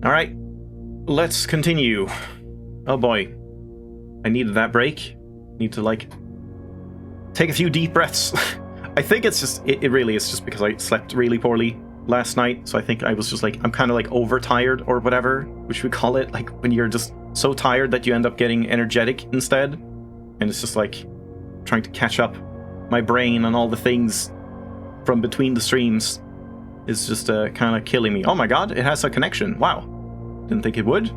Alright, let's continue. Oh boy. I needed that break. Need to, like, take a few deep breaths. I think it's just, it really is just because I slept really poorly last night, so I think I was just like, I'm kind of like overtired or whatever, which we call it, like when you're just so tired that you end up getting energetic instead. And it's just like trying to catch up my brain and all the things from between the streams is just kind of killing me. Oh my god, it has a connection. Wow. Didn't think it would.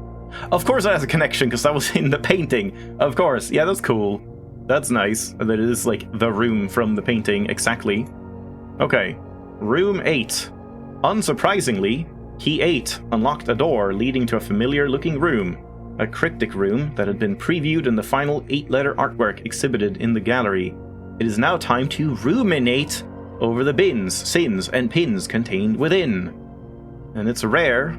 Of course it has a connection, because that was in the painting. Of course. Yeah, that's cool. That's nice. That it is like the room from the painting, exactly. Okay. Room 8. Unsurprisingly, Key 8 unlocked a door leading to a familiar-looking room. A cryptic room that had been previewed in the final 8-letter artwork exhibited in the gallery. It is now time to ruminate over the bins, sins, and pins contained within. And it's rare,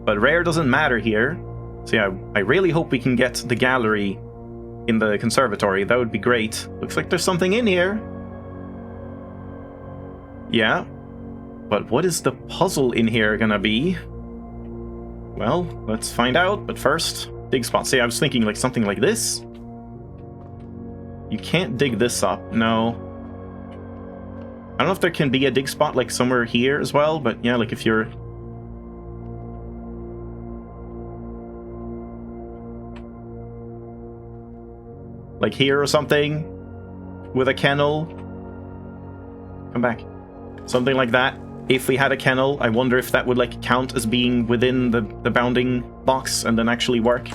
but rare doesn't matter here. So yeah, I really hope we can get the gallery in the conservatory. That would be great. Looks like there's something in here. Yeah. But what is the puzzle in here gonna be? Well, let's find out, but first, dig spot. See, I was thinking like something like this. You can't dig this up, no. I don't know if there can be a dig spot like somewhere here as well, but yeah, like if you're... like here or something, with a kennel. Come back. Something like that. If we had a kennel, I wonder if that would like count as being within the bounding box and then actually work.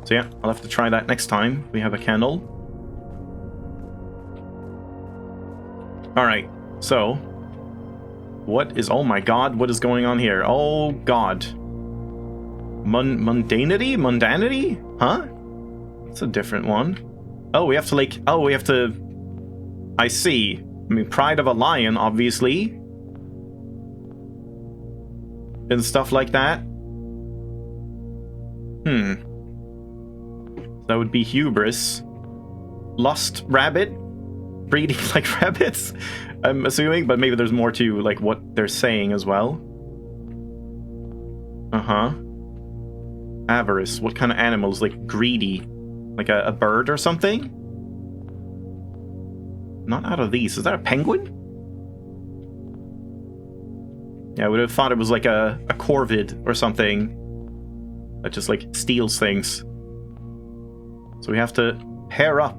So yeah, I'll have to try that next time we have a kennel. Alright, so what is... oh my god, what is going on here? Oh god. Mundanity? Mundanity? Huh? That's a different one. Oh, we have to like... oh, we have to... I see. I mean, Pride of a Lion, obviously. And stuff like that. That would be hubris. Lust rabbit? Breeding like rabbits? I'm assuming, but maybe there's more to like what they're saying as well. Uh-huh. Avarice. What kind of animals? Like greedy. Like a bird or something? Not out of these. Is that a penguin? Yeah, I would have thought it was like a corvid or something that just like steals things. So we have to pair up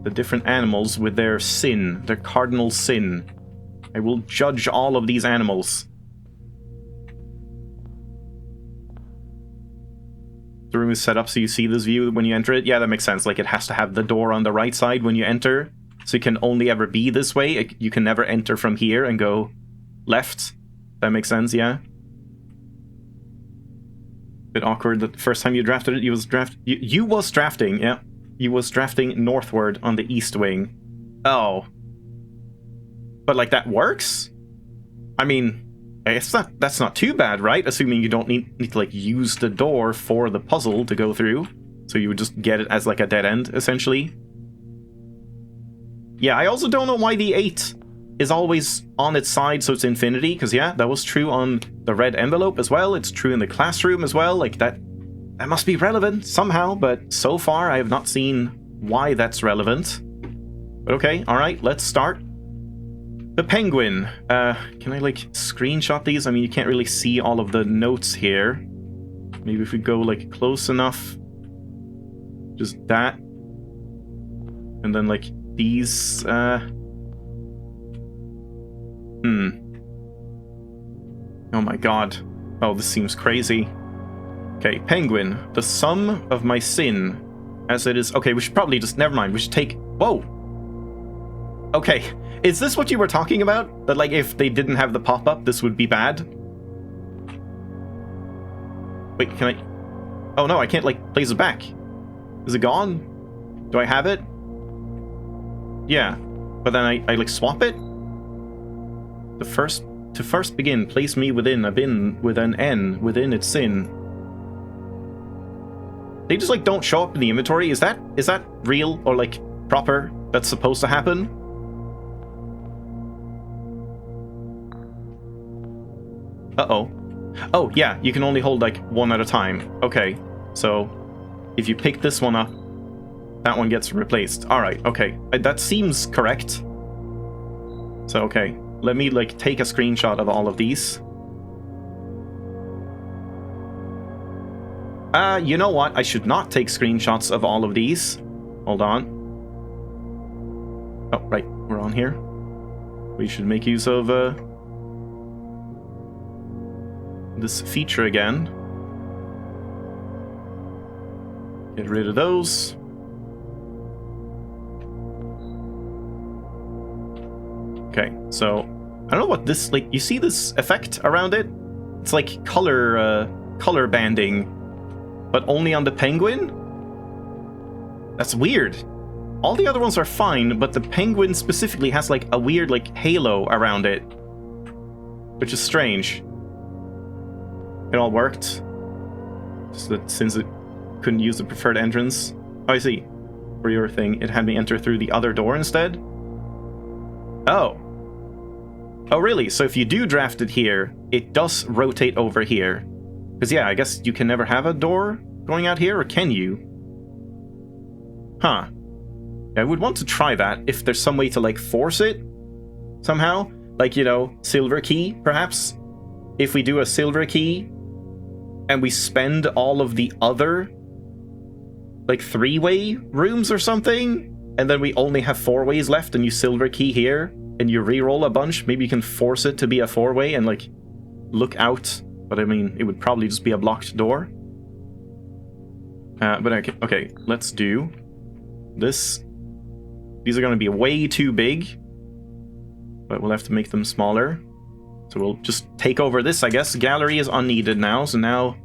the different animals with their sin, their cardinal sin. I will judge all of these animals. The room is set up so you see this view when you enter it. Yeah, that makes sense. Like it has to have the door on the right side when you enter. So it can only ever be this way. You can never enter from here and go left. That makes sense, yeah. Bit awkward that the first time you drafted it, you was drafting, yeah. You was drafting northward on the east wing. Oh. But like that works? I mean, I guess that's not too bad, right? Assuming you don't need to like use the door for the puzzle to go through. So you would just get it as like a dead end, essentially. Yeah, I also don't know why the 8 is always on its side, so it's infinity, because yeah, that was true on the red envelope as well. It's true in the classroom as well. Like that must be relevant somehow, but so far I have not seen why that's relevant. But okay, alright, let's start. The penguin. Can I like screenshot these? I mean, you can't really see all of the notes here. Maybe if we go like close enough. Just that. And then like these, Oh my god. Oh, this seems crazy. Okay, penguin. The sum of my sin, as it is... okay, we should probably just... never mind, we should take... whoa! Okay, is this what you were talking about? That, like, if they didn't have the pop-up, this would be bad? Wait, can I... oh no, I can't, like, place it back. Is it gone? Do I have it? Yeah. But then I like, swap it? To first begin, place me within a bin with an N within its sin. They just like don't show up in the inventory. Is that real or like proper? That's supposed to happen? Uh-oh. Oh, yeah, you can only hold, like, one at a time. Okay, so if you pick this one up, that one gets replaced. Alright, okay. That seems correct. So, okay. Let me, like, take a screenshot of all of these. You know what? I should not take screenshots of all of these. Hold on. Oh, right. We're on here. We should make use of, this feature again. Get rid of those. Okay, so I don't know what this, like, you see this effect around it? It's like color banding, but only on the penguin? That's weird. All the other ones are fine, but the penguin specifically has like a weird like halo around it, which is strange. It all worked. Just that since it couldn't use the preferred entrance. Oh, I see. For your thing, it had me enter through the other door instead? Oh. Oh, really? So if you do draft it here, it does rotate over here. Because, yeah, I guess you can never have a door going out here, or can you? Huh. I would want to try that if there's some way to, like, force it somehow. Like, you know, silver key, perhaps? If we do a silver key, and we spend all of the other, like, 3-way rooms or something, and then we only have 4 ways left, and you silver key here, and you re-roll a bunch, maybe you can force it to be a 4-way and, like, look out. But, I mean, it would probably just be a blocked door. But, okay, let's do this. These are going to be way too big, but we'll have to make them smaller. So we'll just take over this, I guess. Gallery is unneeded now, so now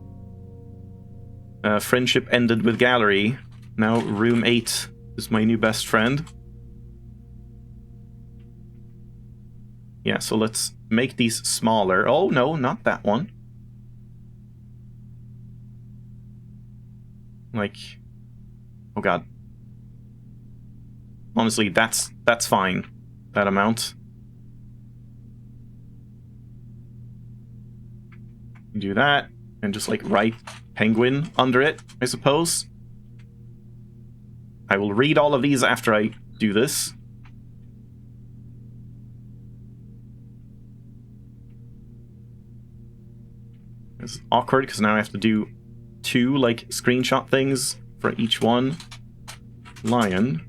friendship ended with gallery. Now room 8 is my new best friend. Yeah, so let's make these smaller. Oh, no, not that one. Like, oh god. Honestly, that's fine. That amount. Do that, and just like write penguin under it, I suppose. I will read all of these after I do this. It's awkward because now I have to do 2 like screenshot things for each one. Lion.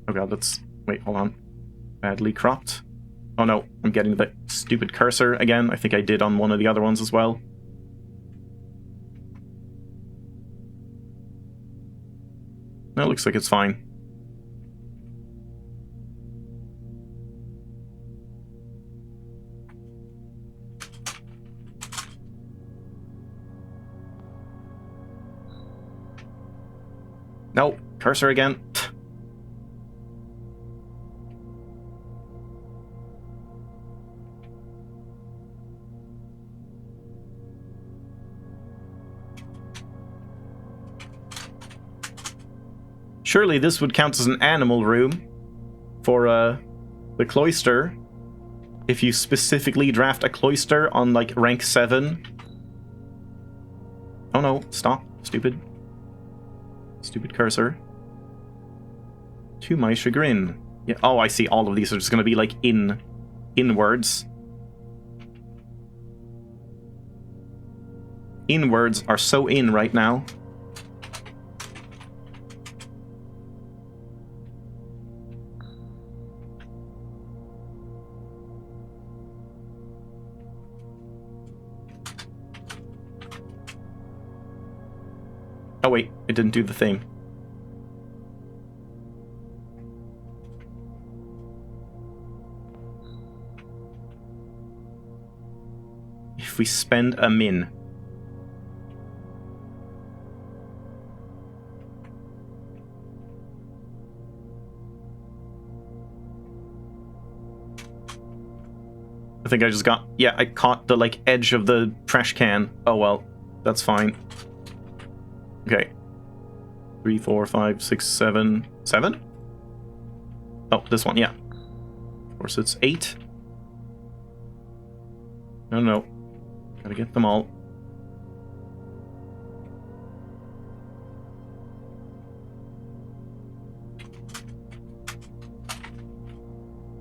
Oh god, that's... Wait, hold on. Badly cropped. Oh no, I'm getting the stupid cursor again. I think I did on one of the other ones as well. No, it looks like it's fine. No, cursor again. Surely this would count as an animal room for the cloister. If you specifically draft a cloister on like rank 7. Oh no, stop, stupid. Stupid cursor. To my chagrin. Yeah, oh, I see. All of these are just going to be like inwards. Inwards are so in right now. Oh wait, it didn't do the thing. If we spend a min. I think I just got... Yeah, I caught the, like, edge of the trash can. Oh well, that's fine. Okay. 3, 4, 5, 6, 7... 7? Oh, this one, yeah. Of course, it's 8. No. Gotta get them all.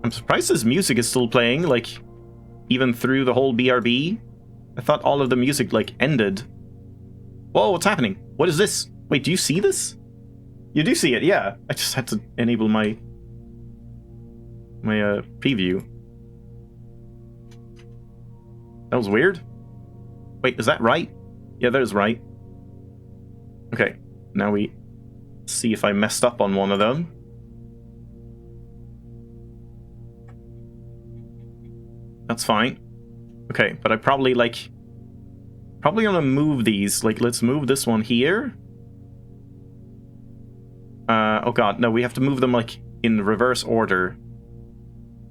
I'm surprised this music is still playing, like, even through the whole BRB. I thought all of the music, like, ended. Whoa, what's happening? What is this? Wait, do you see this? You do see it, yeah. I just had to enable my preview. That was weird. Wait, is that right? Yeah, that is right. Okay, now we see if I messed up on one of them. That's fine. Okay, but I probably gonna move these. Like, let's move this one here. Oh god, no, we have to move them, like, in reverse order.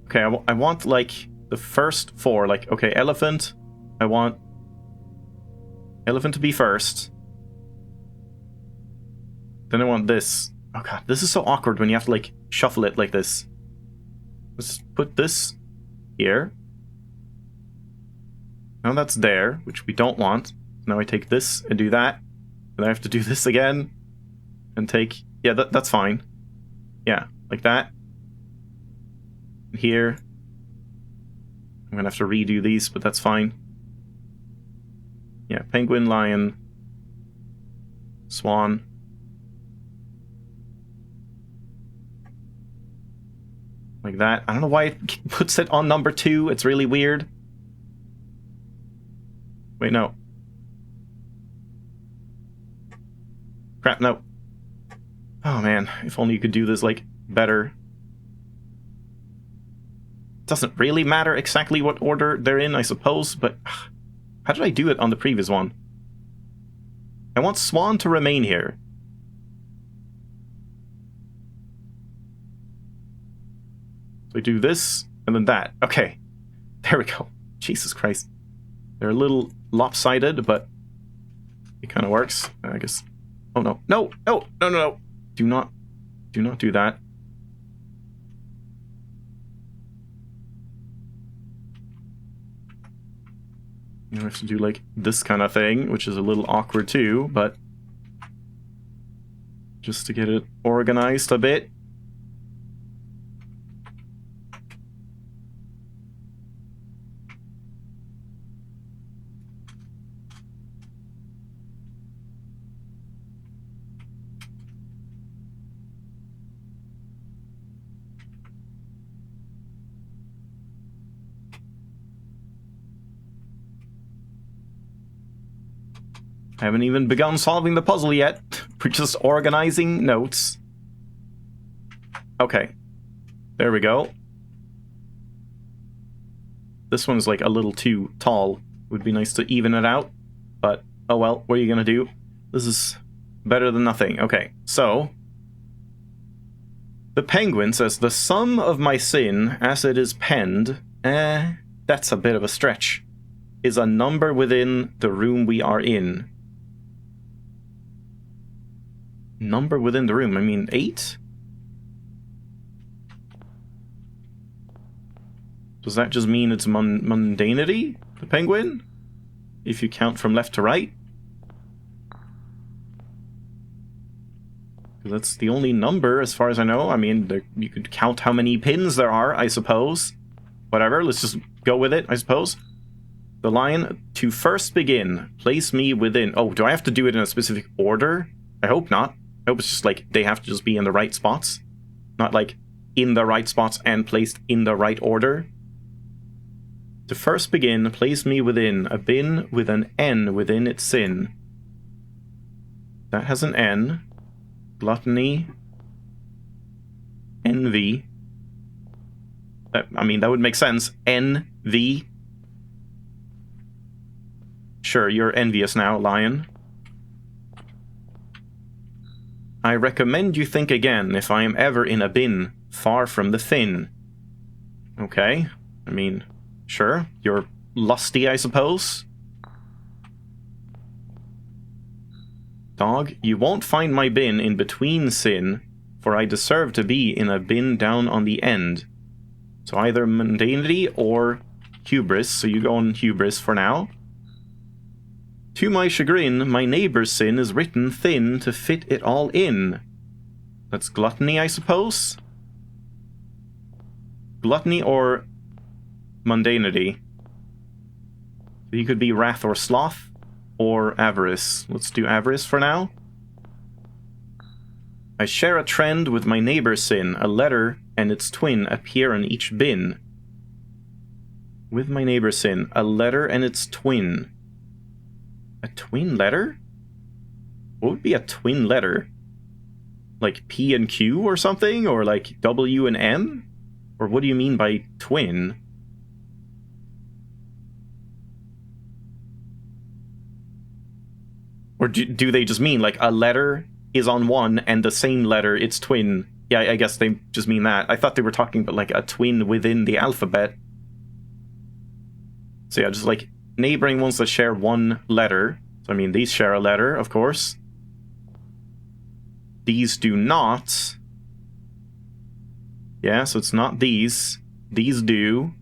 Okay, I want, like, the first 4. Like, okay, elephant. I want elephant to be first. Then I want this. Oh god, this is so awkward when you have to, like, shuffle it like this. Let's put this here. Now that's there, which we don't want. Now I take this and do that. And I have to do this again. And take... Yeah, that's fine. Yeah, like that. Here. I'm gonna have to redo these, but that's fine. Yeah, penguin, lion, swan. Like that. I don't know why it puts it on number 2. It's really weird. Wait, no. Crap, no. Oh man, if only you could do this, like, better. Doesn't really matter exactly what order they're in, I suppose, but how did I do it on the previous one? I want Swan to remain here. So I do this, and then that. Okay, there we go. Jesus Christ. They're a little lopsided, but it kind of works, I guess. Oh no, no, no, no, no, no. Do not do that. You have to do, like, this kind of thing, which is a little awkward too, but just to get it organized a bit. I haven't even begun solving the puzzle yet. We're just organizing notes. Okay. There we go. This one's, like, a little too tall. Would be nice to even it out. But, oh well, what are you gonna do? This is better than nothing. Okay, so... The penguin says, the sum of my sin, as it is penned... that's a bit of a stretch. Is a number within the room we are in. Number within the room, I mean 8? Does that just mean it's mundanity, the penguin? If you count from left to right? That's the only number, as far as I know. I mean, you could count how many pins there are, I suppose. Whatever, let's just go with it, I suppose. The lion, to first begin, place me within... Oh, do I have to do it in a specific order? I hope not. I hope it's just, like, they have to just be in the right spots. Not, like, in the right spots and placed in the right order. To first begin, place me within a bin with an N within its sin. That has an N. Gluttony. Envy. I mean, that would make sense. N-V. Sure, you're envious now, lion. I recommend you think again if I am ever in a bin, far from the fin. Okay, I mean, sure, you're lusty, I suppose. Dog, you won't find my bin in between sin, for I deserve to be in a bin down on the end. So either mundanity or hubris, so you go on hubris for now. To my chagrin, my neighbor's sin is written thin to fit it all in. That's gluttony, I suppose? Gluttony or mundanity. You could be wrath or sloth, or avarice. Let's do avarice for now. I share a trend with my neighbor's sin. A letter and its twin appear in each bin. With my neighbor's sin. A letter and its twin. A twin letter? What would be a twin letter? Like P and Q or something? Or like W and M? Or what do you mean by twin? Or do they just mean like a letter is on one and the same letter, its twin? Yeah, I guess they just mean that. I thought they were talking about like a twin within the alphabet. So yeah, just like neighboring ones that share one letter. So I mean, these share a letter, of course. These do not. Yeah, so it's not these. These do.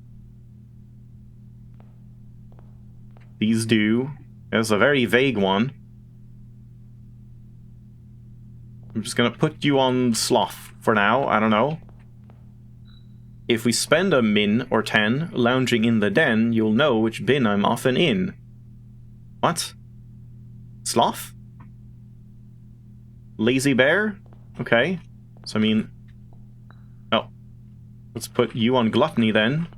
These do. It's a very vague one. I'm just gonna put you on sloth for now, I don't know. If we spend a min or 10 lounging in the den, you'll know which bin I'm often in. What? Sloth? Lazy bear? Okay. So I mean... Oh. Let's put you on gluttony then.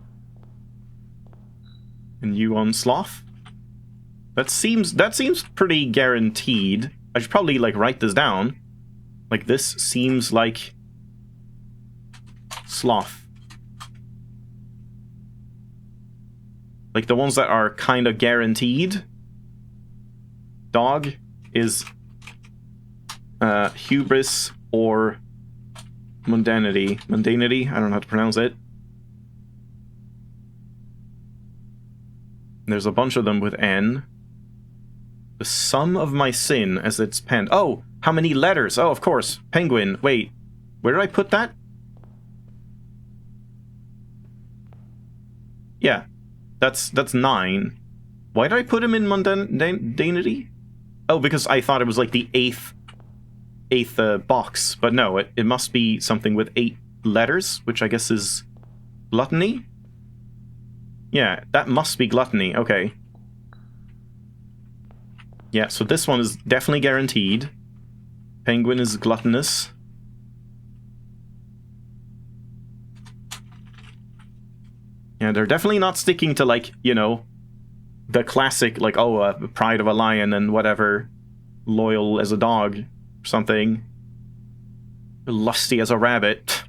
And you on sloth? That seems pretty guaranteed. I should probably like write this down. Like, this seems like sloth. Like, the ones that are kind of guaranteed. Dog is hubris or mundanity. Mundanity? I don't know how to pronounce it. There's a bunch of them with N. The sum of my sin as it's penned. Oh! How many letters? Oh, of course. Penguin. Wait. Where did I put that? Yeah. That's 9. Why did I put him in mundanity? Oh, because I thought it was like the eighth box. But no, it must be something with 8 letters, which I guess is gluttony? Yeah, that must be gluttony. Okay. Yeah, so this one is definitely guaranteed. Penguin is gluttonous. Yeah, they're definitely not sticking to, like, you know, the classic, like, oh, pride of a lion and whatever, loyal as a dog, or something. Lusty as a rabbit.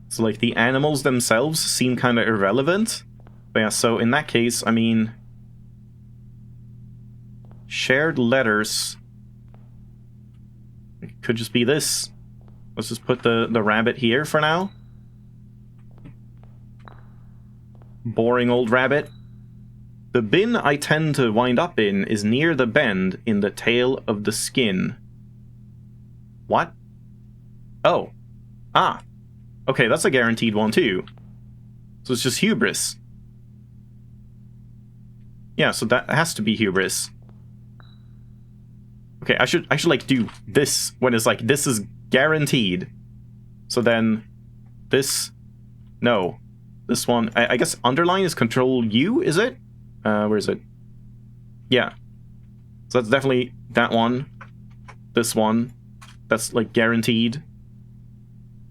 So, like, the animals themselves seem kind of irrelevant. But yeah, so in that case, I mean... Shared letters... It could just be this. Let's just put the rabbit here for now. Boring old rabbit. The bin I tend to wind up in is near the bend in the tail of the skin. What? Oh. Ah. Okay, that's a guaranteed one too. So it's just hubris. Yeah, so that has to be hubris. Okay, I should like do this when it's like this is guaranteed. So then this no. This one I guess underline is control U, is it? Where is it? Yeah. So that's definitely that one. This one. That's like guaranteed.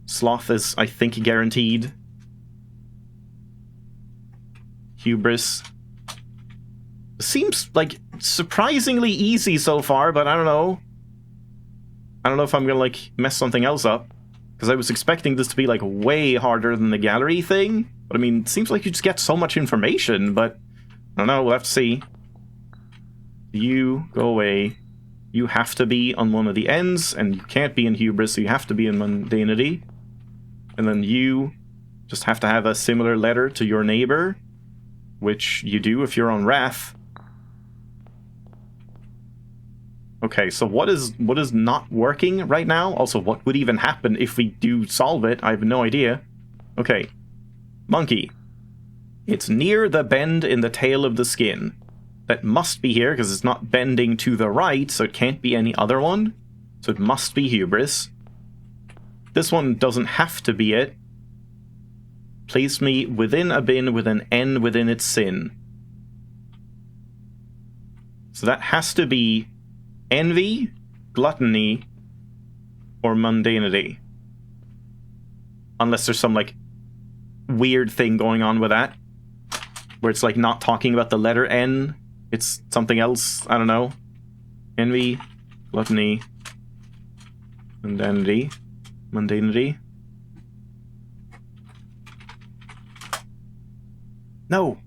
Sloth is I think guaranteed. Hubris. Seems like surprisingly easy so far, but I don't know. I don't know if I'm gonna like mess something else up. Because I was expecting this to be like way harder than the gallery thing. But I mean, it seems like you just get so much information, but I don't know, we'll have to see. You go away. You have to be on one of the ends, and you can't be in hubris, so you have to be in mundanity. And then you just have to have a similar letter to your neighbor, which you do if you're on wrath. Okay, so what is not working right now? Also, what would even happen if we do solve it? I have no idea. Okay. Monkey. It's near the bend in the tail of the skin. That must be here, because it's not bending to the right, so it can't be any other one. So it must be hubris. This one doesn't have to be it. Place me within a bin with an N within its sin. So that has to be envy, gluttony, or mundanity. Unless there's some, like, weird thing going on with that. Where it's, like, not talking about the letter N. It's something else. I don't know. Envy, gluttony, mundanity. Mundanity. No.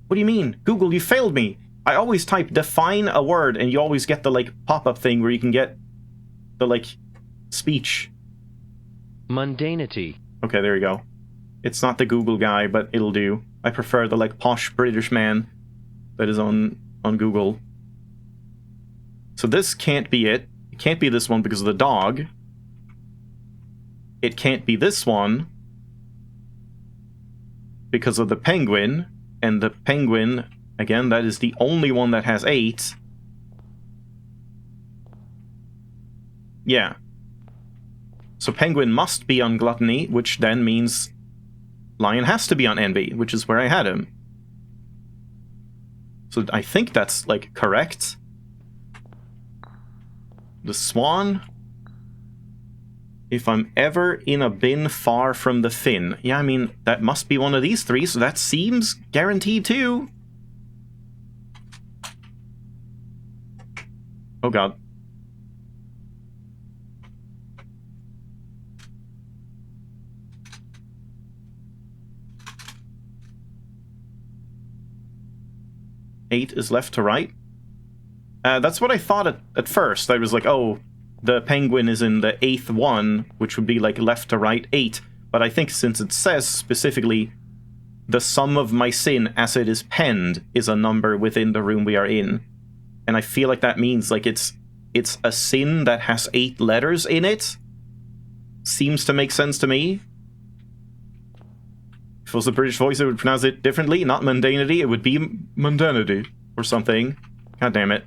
What do you mean? Google, you failed me. I always type define a word and you always get the, like, pop-up thing where you can get the, like, speech. Mundanity. Okay, there you go. It's not the Google guy, but it'll do. I prefer the, like, posh British man that is on Google. So this can't be it. It can't be this one because of the dog. It can't be this one because of the penguin. And the penguin, again, that is the only one that has 8. Yeah. So penguin must be on gluttony, which then means lion has to be on envy, which is where I had him. So I think that's, like, correct. The swan. If I'm ever in a bin far from the fin. Yeah, I mean, that must be one of these 3, so that seems guaranteed too. Oh god. Eight is left to right. That's what I thought at first. I was like, oh, the penguin is in the 8th one, which would be like left to right 8. But I think since it says specifically, the sum of my sin as it is penned is a number within the room we are in. And I feel like that means like it's a sin that has 8 letters in it. Seems to make sense to me. If it was a British voice, it would pronounce it differently. Not mundanity, it would be mundanity or something. God damn it.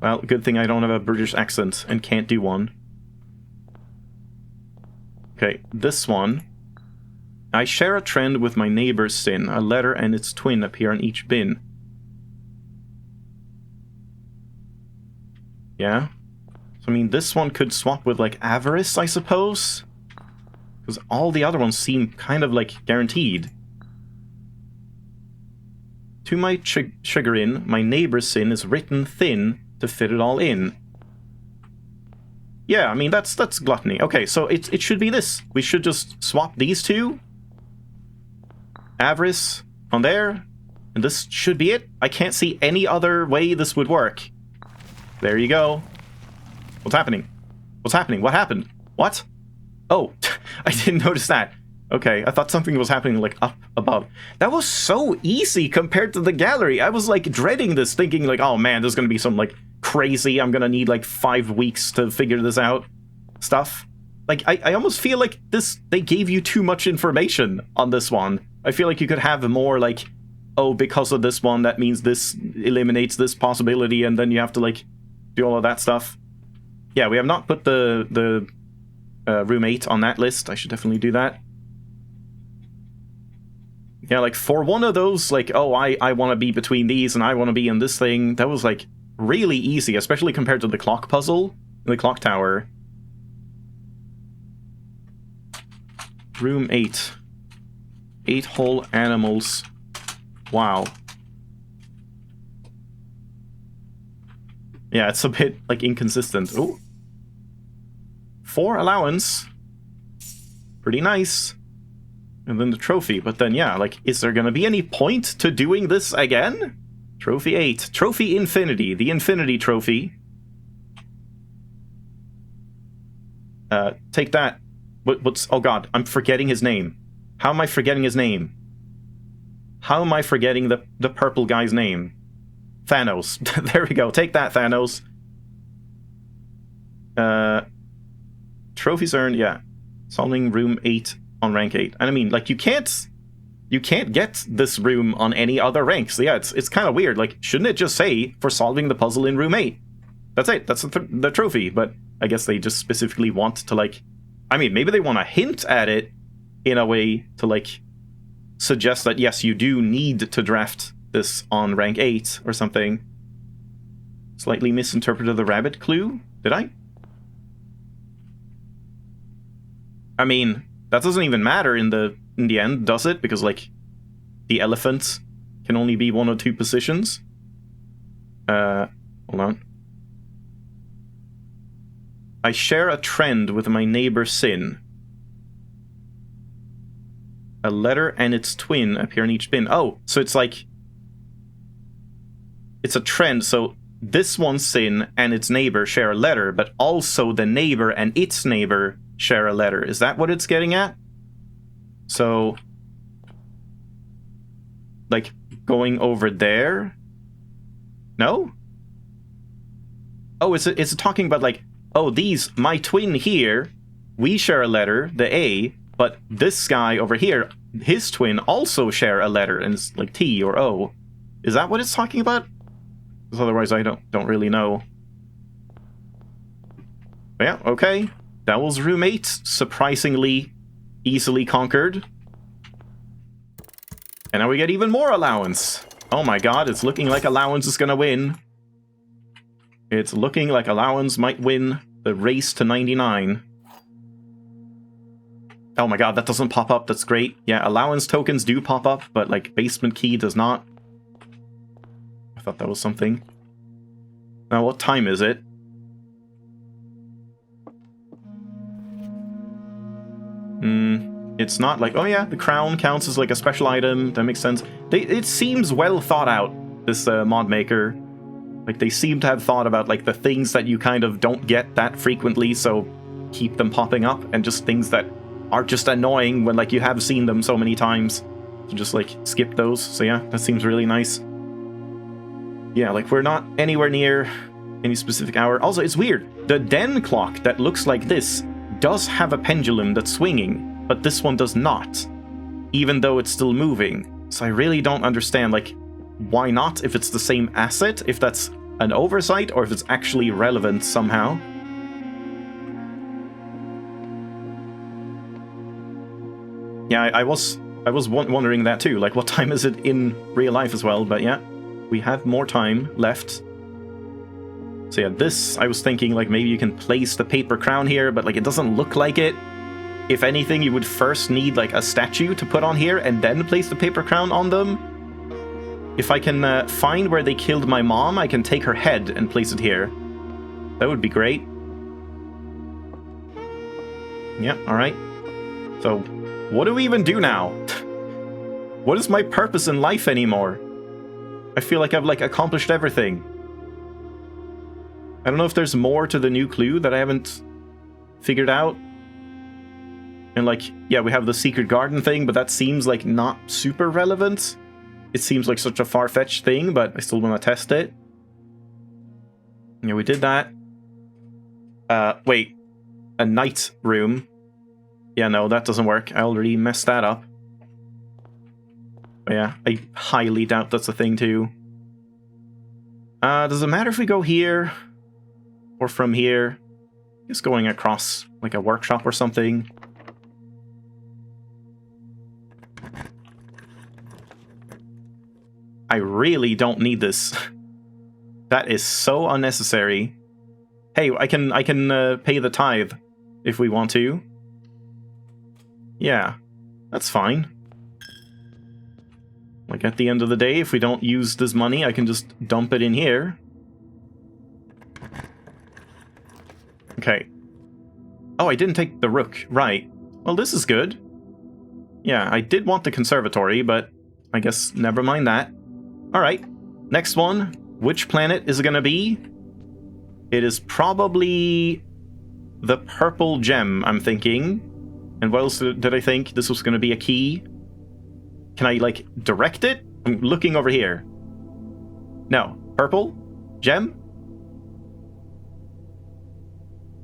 Well, good thing I don't have a British accent and can't do one. Okay, this one. I share a trend with my neighbor's sin. A letter and its twin appear on each bin. Yeah? So, I mean, this one could swap with, like, avarice, I suppose? Because all the other ones seem kind of, like, guaranteed. To my chagrin, my neighbor's sin is written thin to fit it all in. Yeah, I mean, that's gluttony. Okay, so it should be this. We should just swap these two. Avarice on there. And this should be it. I can't see any other way this would work. There you go. What's happening? What's happening? What happened? What? Oh, I didn't notice that. Okay, I thought something was happening, like, up above. That was so easy compared to the gallery. I was, like, dreading this, thinking, like, oh, man, there's gonna be some, like, crazy, I'm gonna need, like, 5 weeks to figure this out stuff. Like, I almost feel like they gave you too much information on this one. I feel like you could have more, like, oh, because of this one, that means this eliminates this possibility, and then you have to, like, do all of that stuff. Yeah, we have not put the room 8 on that list. I should definitely do that. Yeah, like, for one of those, like, oh, I want to be between these and I want to be in this thing, that was, like, really easy, especially compared to the clock puzzle in the clock tower. Room 8. 8 whole animals. Wow. Yeah, it's a bit, like, inconsistent. Oh. 4 allowance. Pretty nice. And then the trophy. But then, yeah, like, is there gonna be any point to doing this again? Trophy 8. Trophy Infinity. The Infinity Trophy. Take that. What's... Oh god, I'm forgetting his name. How am I forgetting his name? How am I forgetting the purple guy's name? Thanos. There we go. Take that, Thanos. Trophies earned, yeah. Solving room 8 on rank 8. And I mean, like, you can't get this room on any other rank. So yeah, it's kind of weird. Like, shouldn't it just say, for solving the puzzle in room 8? That's it. That's the trophy. But I guess they just specifically want to, like... I mean, maybe they want to hint at it in a way to, like, suggest that, yes, you do need to draft this on rank 8 or something. Slightly misinterpreted the rabbit clue. Did I? I mean, that doesn't even matter in the end, does it? Because, like, the elephant can only be 1 or 2 positions. Hold on. I share a trend with my neighbor Sin. A letter and its twin appear in each bin. Oh, so it's like... It's a trend, so this one Sin and its neighbor share a letter, but also the neighbor and its neighbor share a letter. Is that what it's getting at? So... like, going over there? No? Oh, is it talking about, like, oh, these, my twin here, we share a letter, the A, but this guy over here, his twin, also share a letter, and it's like T or O. Is that what it's talking about? Because otherwise I don't really know. But yeah, okay. That was room 8, surprisingly easily conquered. And now we get even more allowance. Oh my god, it's looking like allowance is gonna win. It's looking like allowance might win the race to 99. Oh my god, that doesn't pop up. That's great. Yeah, allowance tokens do pop up, but, like, basement key does not. I thought that was something. Now, what time is it? It's not like, oh yeah, the crown counts as, like, a special item. That makes sense. It seems well thought out, this mod maker. Like, they seem to have thought about, like, the things that you kind of don't get that frequently, so keep them popping up, and just things that are just annoying when, like, you have seen them so many times. So just, like, skip those. So yeah, that seems really nice. Yeah, like, we're not anywhere near any specific hour. Also, it's weird. The den clock that looks like this does have a pendulum that's swinging, but this one does not, even though it's still moving. So I really don't understand, like, why not, if it's the same asset, if that's an oversight, or if it's actually relevant somehow. Yeah, I was wondering that too, like, what time is it in real life as well, but yeah, we have more time left. So yeah, this, I was thinking, like, maybe you can place the paper crown here, but, like, it doesn't look like it. If anything, you would first need, like, a statue to put on here, and then place the paper crown on them. If I can find where they killed my mom, I can take her head and place it here. That would be great. Yeah, alright. So, what do we even do now? What is my purpose in life anymore? I feel like I've, like, accomplished everything. I don't know if there's more to the new clue that I haven't figured out. And, like, yeah, we have the secret garden thing, but that seems, like, not super relevant. It seems like such a far-fetched thing, but I still want to test it. Yeah, we did that. Wait. A night room. Yeah, no, that doesn't work. I already messed that up. But yeah, I highly doubt that's a thing, too. Does it matter if we go here? Or from here? Just going across, like, a workshop or something. I really don't need this. That is so unnecessary. Hey, I can pay the tithe if we want to. Yeah, that's fine. Like, at the end of the day, if we don't use this money, I can just dump it in here. Okay. Oh, I didn't take the rook. Right. Well, this is good. Yeah, I did want the conservatory, but I guess never mind that. Alright, next one. Which planet is it gonna be? It is probably the purple gem, I'm thinking. And what else did I think? This was gonna be a key. Can I, like, direct it? I'm looking over here. No. Purple? Gem?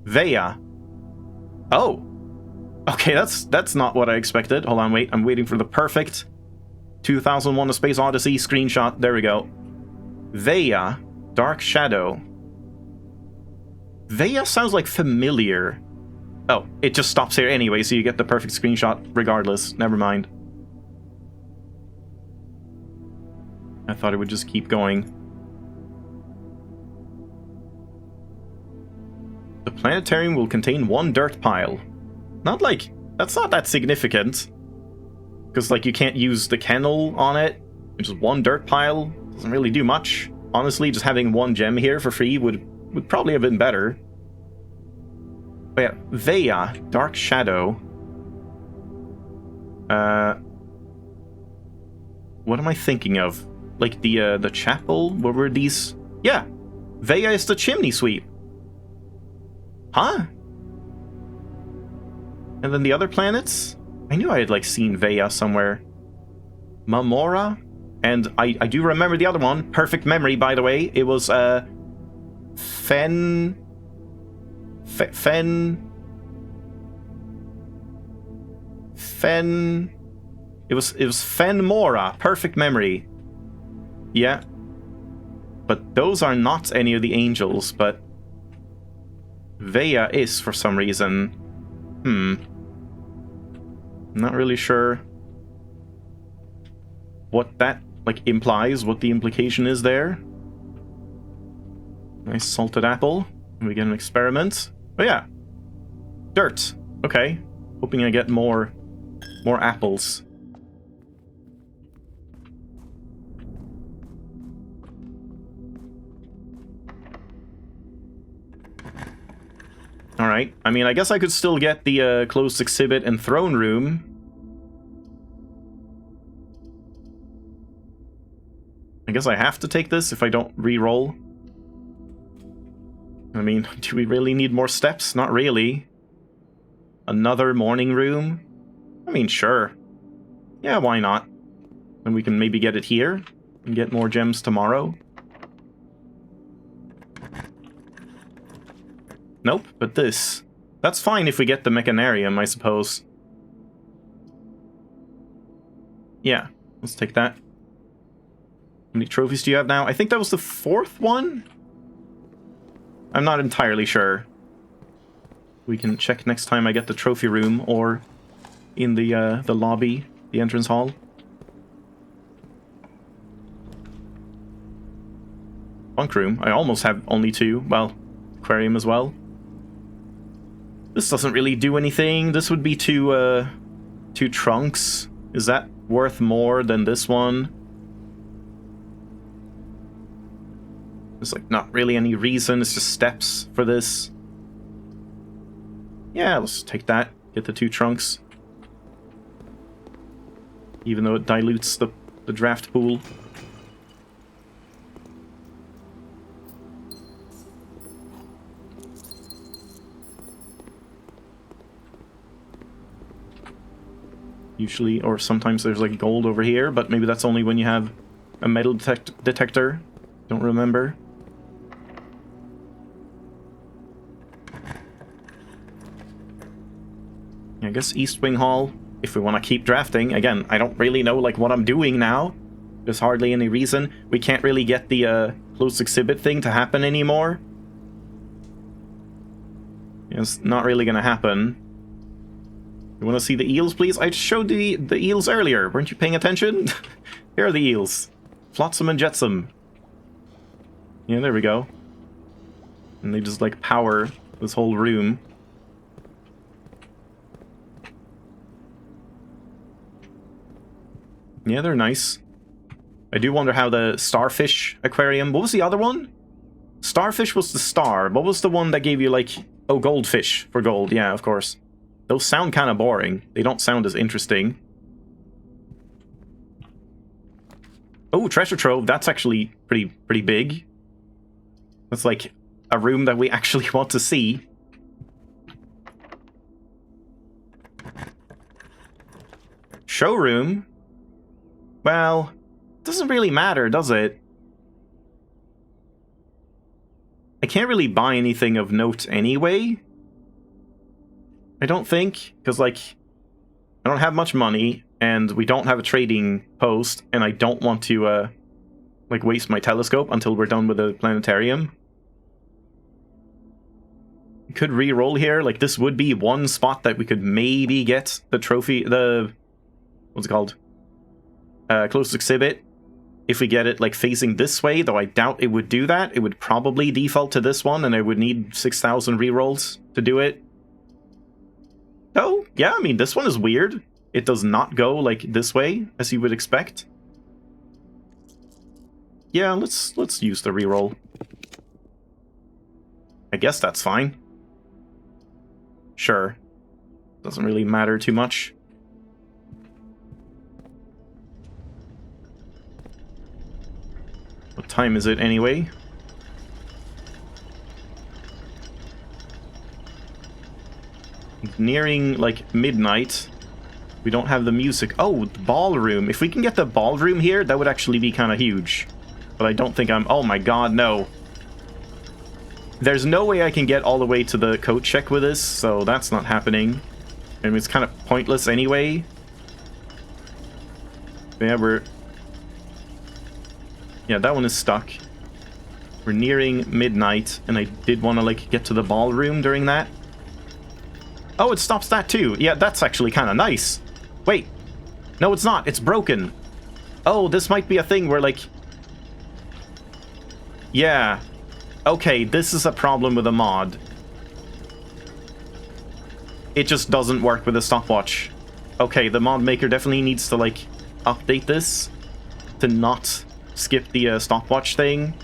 Veya. Oh. Okay, that's not what I expected. Hold on, wait. I'm waiting for the perfect 2001: A Space Odyssey screenshot. There we go. Veya. Dark Shadow. Veya sounds like familiar. Oh, it just stops here anyway, so you get the perfect screenshot regardless. Never mind. I thought it would just keep going. The planetarium will contain 1 dirt pile. Not like... That's not that significant. Because, like, you can't use the kennel on it. Which is 1 dirt pile. Doesn't really do much. Honestly, just having 1 gem here for free would probably have been better. But yeah, Veya, Dark Shadow. What am I thinking of? Like the chapel? Where were these? Yeah, Veya is the chimney sweep. Huh? And then the other planets? I knew I had like seen Veya somewhere. Mamora? And I do remember the other one. Perfect memory, by the way. It was Fen. It was Fenmora. Perfect memory. Yeah. But those are not any of the angels, but Veya is for some reason. Not really sure what that like implies, what the implication is there. Nice salted apple. We get an experiment. Oh yeah. Dirt. Okay. Hoping I get more apples. Alright. I mean, I guess I could still get the closed exhibit and throne room. I guess I have to take this if I don't re-roll. I mean, do we really need more steps? Not really. Another morning room? I mean, sure. Yeah, why not? And we can maybe get it here and get more gems tomorrow. Nope, but this. That's fine if we get the mechanarium, I suppose. Yeah, let's take that. How many trophies do you have now? I think that was the 4th one? I'm not entirely sure. We can check next time I get the trophy room or in the lobby, the entrance hall. Bunk room. I almost have only 2. Well, aquarium as well. This doesn't really do anything. This would be 2 trunks. Is that worth more than this one? There's like not really any reason. It's just steps for this. Yeah, let's take that. Get the 2 trunks. Even though it dilutes the draft pool. Usually, or sometimes there's like gold over here, but maybe that's only when you have a metal detector. Don't remember. I guess East Wing Hall, if we want to keep drafting. Again, I don't really know like what I'm doing now. There's hardly any reason. We can't really get the closed exhibit thing to happen anymore. It's not really gonna happen. You want to see the eels, please? I showed the eels earlier. Weren't you paying attention? Here are the eels. Flotsam and Jetsam. Yeah, there we go. And they just, like, power this whole room. Yeah, they're nice. I do wonder how the starfish aquarium... What was the other one? Starfish was the star. What was the one that gave you, like... Oh, goldfish for gold. Yeah, of course. Those sound kind of boring. They don't sound as interesting. Oh, treasure trove. That's actually pretty big. That's like a room that we actually want to see. Showroom? Well, doesn't really matter, does it? I can't really buy anything of note anyway. I don't think, because, like, I don't have much money, and we don't have a trading post, and I don't want to, like, waste my telescope until we're done with the planetarium. We could re-roll here. Like, this would be one spot that we could maybe get the trophy, what's it called? Closest exhibit. If we get it, like, facing this way, though I doubt it would do that. It would probably default to this one, and I would need 6,000 re-rolls to do it. Oh, yeah, I mean, this one is weird. It does not go, like, this way, as you would expect. Yeah, let's use the reroll. I guess that's fine. Sure. Doesn't really matter too much. What time is it, anyway? Nearing, like, midnight. We don't have the music. Oh, the ballroom. If we can get the ballroom here, that would actually be kind of huge. But I don't think I'm... Oh my god, no. There's no way I can get all the way to the coat check with this, so that's not happening. I mean, it's kind of pointless anyway. Yeah, Yeah, that one is stuck. We're nearing midnight, and I did want to, like, get to the ballroom during that. Oh, it stops that too. Yeah, that's actually kind of nice. Wait. No, it's not. It's broken. Oh, this might be a thing where, like... Yeah. Okay, this is a problem with a mod. It just doesn't work with a stopwatch. Okay, the mod maker definitely needs to, like, update this to not skip the stopwatch thing.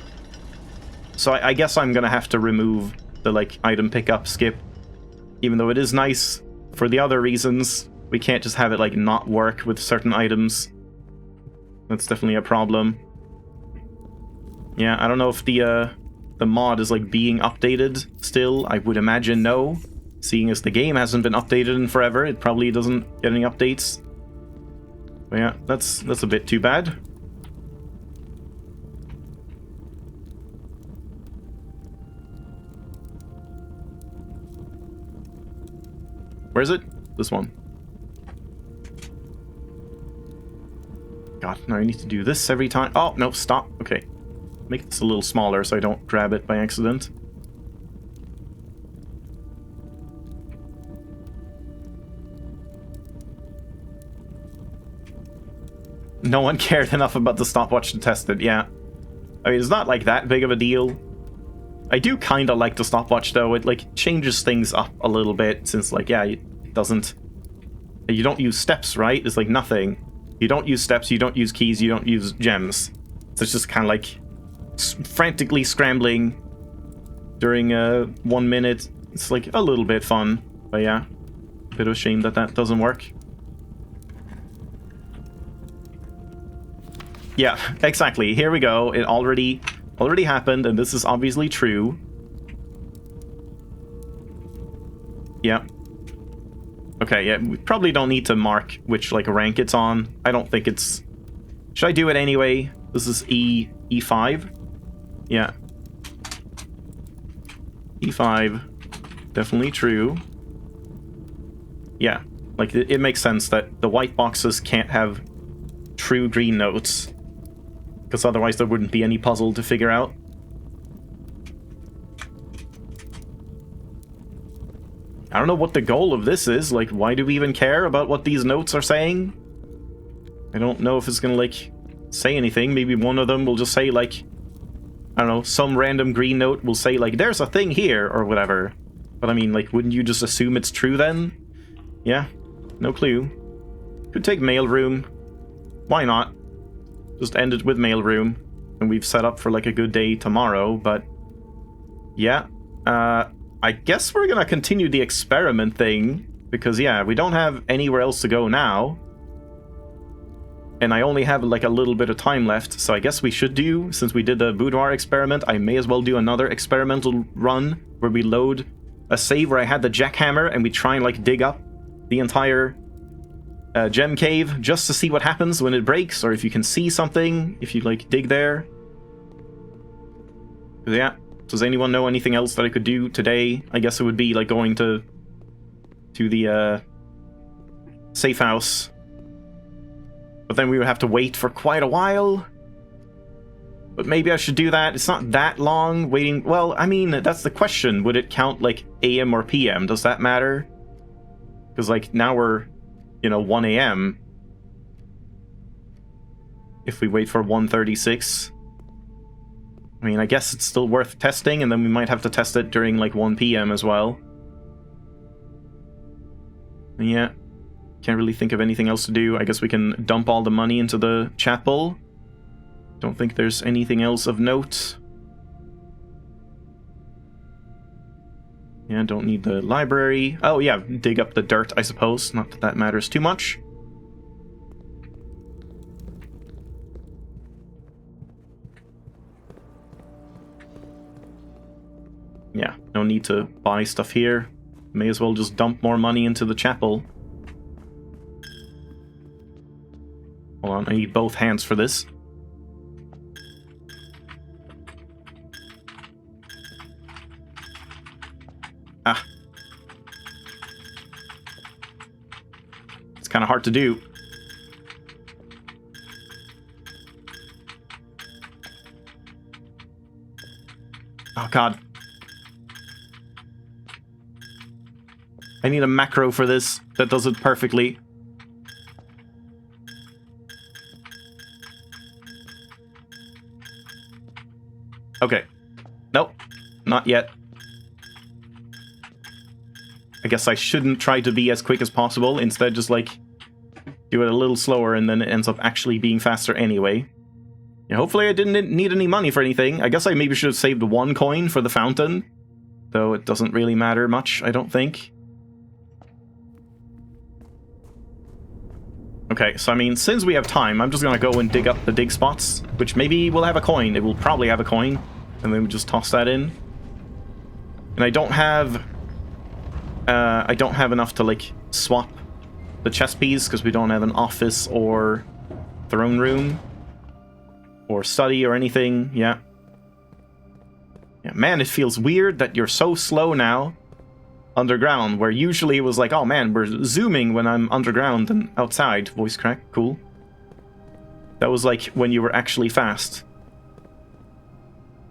So I guess I'm gonna have to remove the, like, item pickup skip. Even though it is nice for the other reasons, we can't just have it, like, not work with certain items. That's definitely a problem. Yeah, I don't know if the mod is, like, being updated still. I would imagine no. Seeing as the game hasn't been updated in forever, it probably doesn't get any updates. But yeah, that's a bit too bad. Where is it? This one. God, now I need to do this every time. Oh, no, stop. Okay. Make this a little smaller so I don't grab it by accident. No one cared enough about the stopwatch to test it, yeah. I mean, it's not, like, that big of a deal. I do kind of like the stopwatch, though. It, like, changes things up a little bit, since, like, yeah, it doesn't... You don't use steps, right? It's, like, nothing. You don't use steps, you don't use keys, you don't use gems. So it's just kind of, like, frantically scrambling during 1 minute. It's, like, a little bit fun. But, yeah, a bit of a shame that that doesn't work. Yeah, exactly. Here we go. It already happened, and this is obviously true. Yeah. Okay, yeah, we probably don't need to mark which, like, rank it's on. I don't think it's... Should I do it anyway? This is E5. Yeah. E5. Definitely true. Yeah. Like, it makes sense that the white boxes can't have true green notes. Because otherwise there wouldn't be any puzzle to figure out. I don't know what the goal of this is. Like, why do we even care about what these notes are saying? I don't know if it's gonna, like, say anything. Maybe one of them will just say, like, I don't know, some random green note will say, like, there's a thing here, or whatever. But I mean, like, wouldn't you just assume it's true then? Yeah, no clue. Could take mailroom. Why not? Just end it with mailroom, and we've set up for, like, a good day tomorrow, but... Yeah, I guess we're gonna continue the experiment thing, because, yeah, we don't have anywhere else to go now. And I only have, like, a little bit of time left, so I guess we should do, since we did the boudoir experiment, I may as well do another experimental run, where we load a save where I had the jackhammer, and we try and, like, dig up the entire gem cave, just to see what happens when it breaks, or if you can see something, if you, like, dig there. Yeah. Does anyone know anything else that I could do today? I guess it would be, like, going to to the safe house. But then we would have to wait for quite a while. But maybe I should do that. It's not that long waiting. Well, I mean, that's the question. Would it count like AM or PM? Does that matter? Because like now we're, 1 AM. If we wait for 1:36. I mean, I guess it's still worth testing, and then we might have to test it during like 1 PM as well. Yeah. Can't really think of anything else to do. I guess we can dump all the money into the chapel. Don't think there's anything else of note. Yeah, don't need the library. Oh yeah, dig up the dirt, I suppose. Not that that matters too much. Yeah, no need to buy stuff here. May as well just dump more money into the chapel. Hold on, I need both hands for this. Ah. It's kind of hard to do. Oh god. I need a macro for this that does it perfectly. Okay. Nope. Not yet. I guess I shouldn't try to be as quick as possible. Instead, just like do it a little slower, and then it ends up actually being faster anyway. Yeah, hopefully I didn't need any money for anything. I guess I maybe should have saved 1 coin for the fountain. Though it doesn't really matter much, I don't think. Okay, so I mean, since we have time, I'm just gonna go and dig up the dig spots, which maybe will have a coin. It will probably have a coin, and then we just toss that in. And I don't have enough to like swap the chess piece because we don't have an office or throne room or study or anything. Yeah. Yeah, man, it feels weird that you're so slow now. Underground, where usually it was like, oh man, we're zooming when I'm underground and outside. Voice crack, cool. That was like when you were actually fast.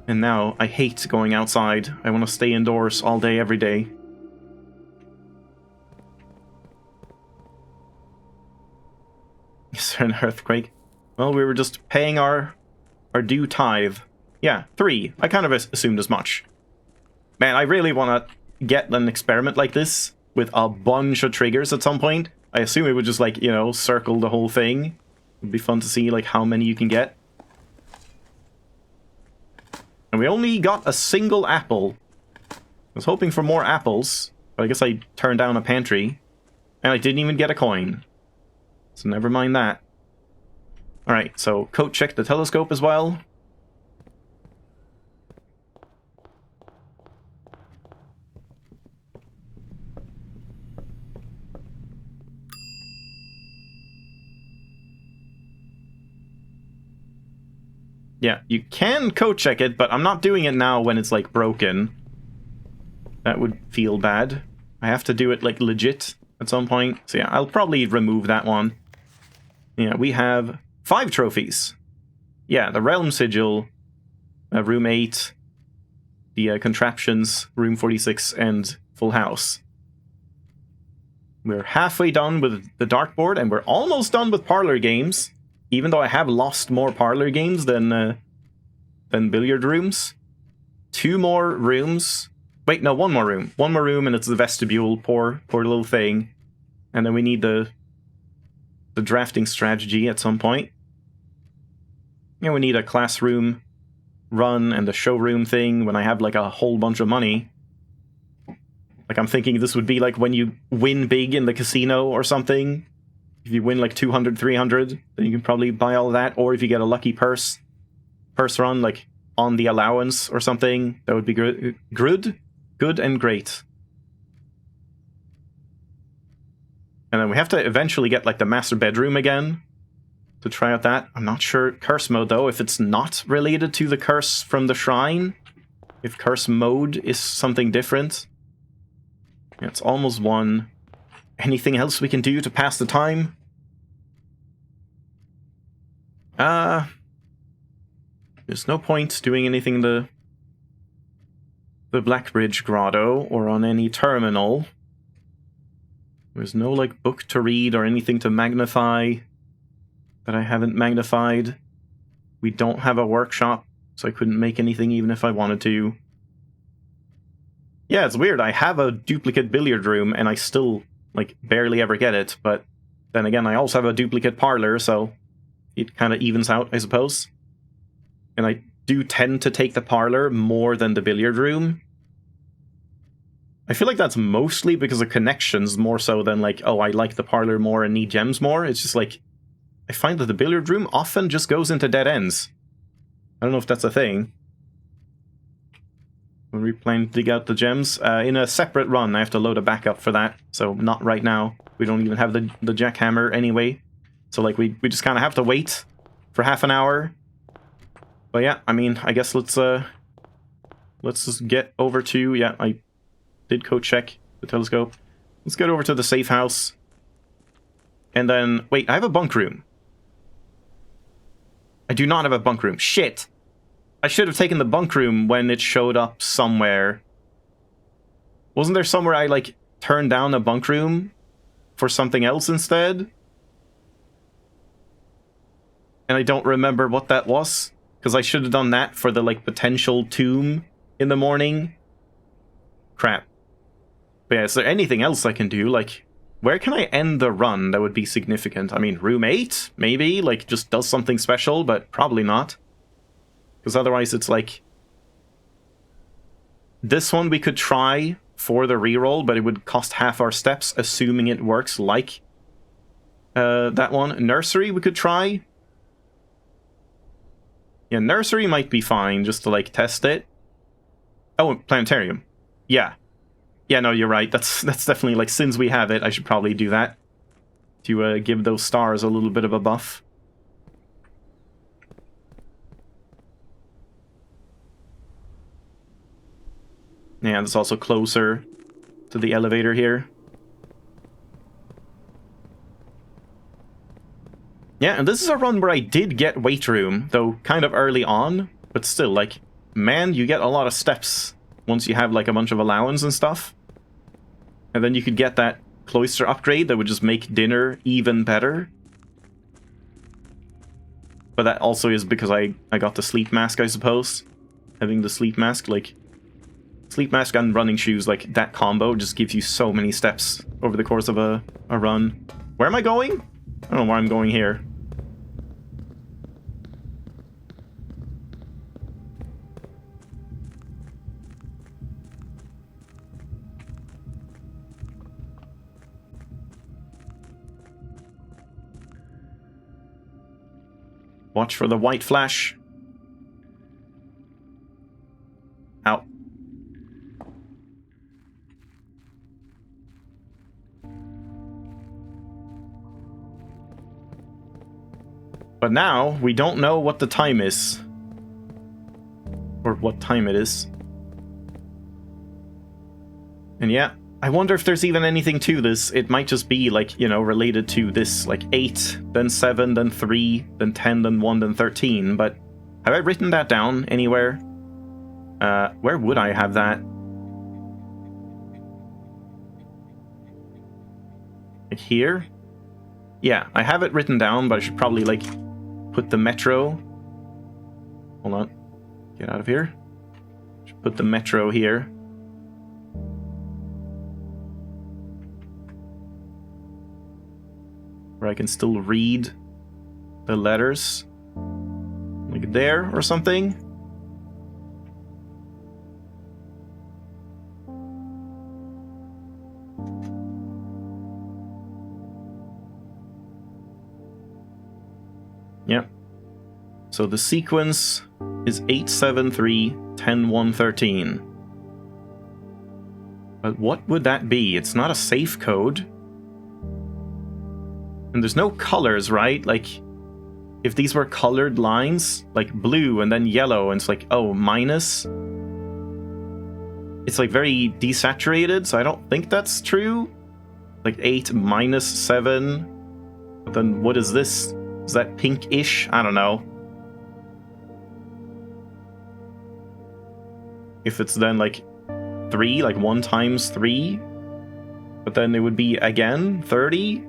And now I hate going outside. I want to stay indoors all day, every day. Is there an earthquake? Well, we were just paying our due tithe. Yeah, 3. I kind of assumed as much. Man, I really want to get an experiment like this with a bunch of triggers at some point. I assume it would just like, circle the whole thing. It'd be fun to see like how many you can get. And we only got a single apple. I was hoping for more apples, but I guess I turned down a pantry. And I didn't even get a coin. So never mind that. Alright, so coat check the telescope as well. Yeah, you can code check it, but I'm not doing it now when it's, like, broken. That would feel bad. I have to do it, like, legit at some point. So yeah, I'll probably remove that one. Yeah, we have 5 trophies. Yeah, the Realm Sigil, Room 8, the Contraptions, Room 46, and Full House. We're halfway done with the dartboard, and we're almost done with parlor games. Even though I have lost more parlor games than billiard rooms. 2 more rooms. Wait, no, 1 more room. 1 more room, and it's the vestibule. Poor little thing. And then we need the drafting strategy at some point. And we need a classroom run and the showroom thing when I have like a whole bunch of money. Like I'm thinking this would be like when you win big in the casino or something. If you win like 200, 300, then you can probably buy all of that. Or if you get a lucky purse run, like on the allowance or something, that would be good. Good and great. And then we have to eventually get like the master bedroom again to try out that. I'm not sure curse mode though, if it's not related to the curse from the shrine. If curse mode is something different. Yeah, it's almost 1. anything else we can do to pass the time? There's no point doing anything in the Blackbridge Grotto or on any terminal. There's no, like, book to read or anything to magnify that I haven't magnified. We don't have a workshop, so I couldn't make anything even if I wanted to. Yeah, it's weird. I have a duplicate billiard room, and I still, like, barely ever get it. But then again, I also have a duplicate parlor, so it kind of evens out, I suppose. And I do tend to take the parlor more than the billiard room. I feel like that's mostly because of connections, more so than like, oh, I like the parlor more and need gems more. It's just like, I find that the billiard room often just goes into dead ends. I don't know if that's a thing. When we plan to dig out the gems, in a separate run, I have to load a backup for that. So not right now. We don't even have the jackhammer anyway. So like, we just kind of have to wait for half an hour. But yeah, I mean, I guess let's just get over to, yeah, I did code check the telescope. Let's get over to the safe house. And then, wait, I have a bunk room. I do not have a bunk room. Shit! I should have taken the bunk room when it showed up somewhere. Wasn't there somewhere I, like, turned down a bunk room for something else instead? And I don't remember what that was. Because I should have done that for the, like, potential tomb in the morning. Crap. But yeah, is there anything else I can do? Like, where can I end the run that would be significant? I mean, room 8? Maybe? Like, just does something special, but probably not. Because otherwise it's like... This one we could try for the reroll, but it would cost half our steps, assuming it works like that one. Nursery we could try. Yeah, nursery might be fine, just to, like, test it. Oh, planetarium. Yeah. Yeah, no, you're right. That's definitely, like, since we have it, I should probably do that. To give those stars a little bit of a buff. Yeah, that's also closer to the elevator here. Yeah, and this is a run where I did get weight room, though kind of early on, but still, like, man, you get a lot of steps once you have, like, a bunch of allowance and stuff. And then you could get that cloister upgrade that would just make dinner even better. But that also is because I got the sleep mask, I suppose. Having the sleep mask, like, sleep mask and running shoes, like, that combo just gives you so many steps over the course of a run. Where am I going? I don't know where I'm going here. Watch for the white flash. Ow. But now, we don't know what the time is. Or what time it is. And yeah, I wonder if there's even anything to this. It might just be, like, you know, related to this, like, 8, then 7, then 3, then 10, then 1, then 13, but have I written that down anywhere? Where would I have that? Like here? Yeah, I have it written down, but I should probably, like, put the metro... Hold on. Get out of here. Should put the metro here. Where I can still read the letters. Like there or something. Yeah. So the sequence is 873 10 1 13. But what would that be? It's not a safe code. And there's no colors, right? Like, if these were colored lines, like blue and then yellow, and it's like, oh, minus. It's like very desaturated, so I don't think that's true. like 8 minus 7. But then what is this? Is that pink-ish? I don't know. If it's then like 3, like 1 times 3. But then it would be again 30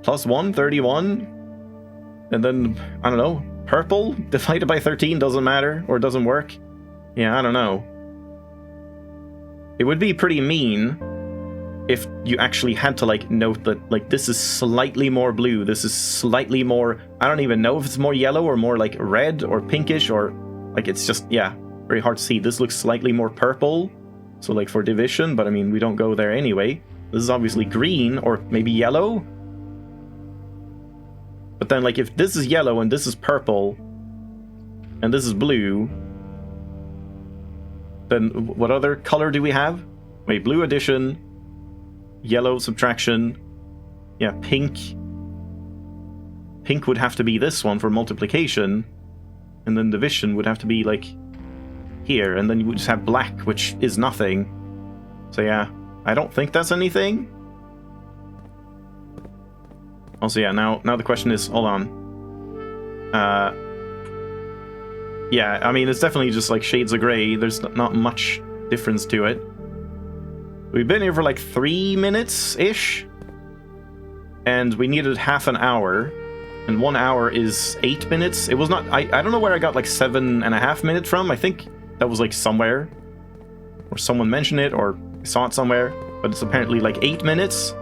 plus 1, 31. And then, I don't know, purple divided by 13 doesn't matter or doesn't work. Yeah, I don't know. It would be pretty mean if you actually had to like note that like this is slightly more blue, this is slightly more, I don't even know if it's more yellow or more like red or pinkish or like it's just, yeah, very hard to see. This looks slightly more purple, so like for division, but I mean we don't go there anyway. This is obviously green or maybe yellow. But then like if this is yellow and this is purple and this is blue, then what other color do we have? Wait, blue addition, yellow subtraction, yeah, pink. Pink would have to be this one for multiplication, and then division would have to be like here, and then you would just have black, which is nothing. So yeah, I don't think that's anything. Also, yeah, now the question is, hold on. Yeah, I mean, it's definitely just like shades of gray. There's not much difference to it. We've been here for like 3 minutes-ish. And we needed half an hour. And 1 hour is 8 minutes. It was not... I don't know where I got like 7.5 minutes from. I think that was like somewhere. Or someone mentioned it, or I saw it somewhere. But it's apparently like 8 minutes.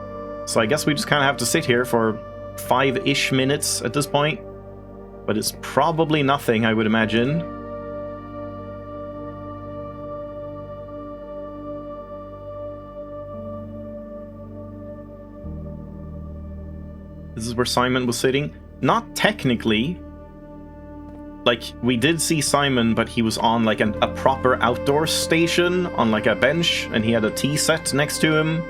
So I guess we just kind of have to sit here for 5-ish minutes at this point. But it's probably nothing, I would imagine. This is where Simon was sitting. Not technically. Like, we did see Simon, but he was on like a proper outdoor station on like a bench, and he had a tea set next to him.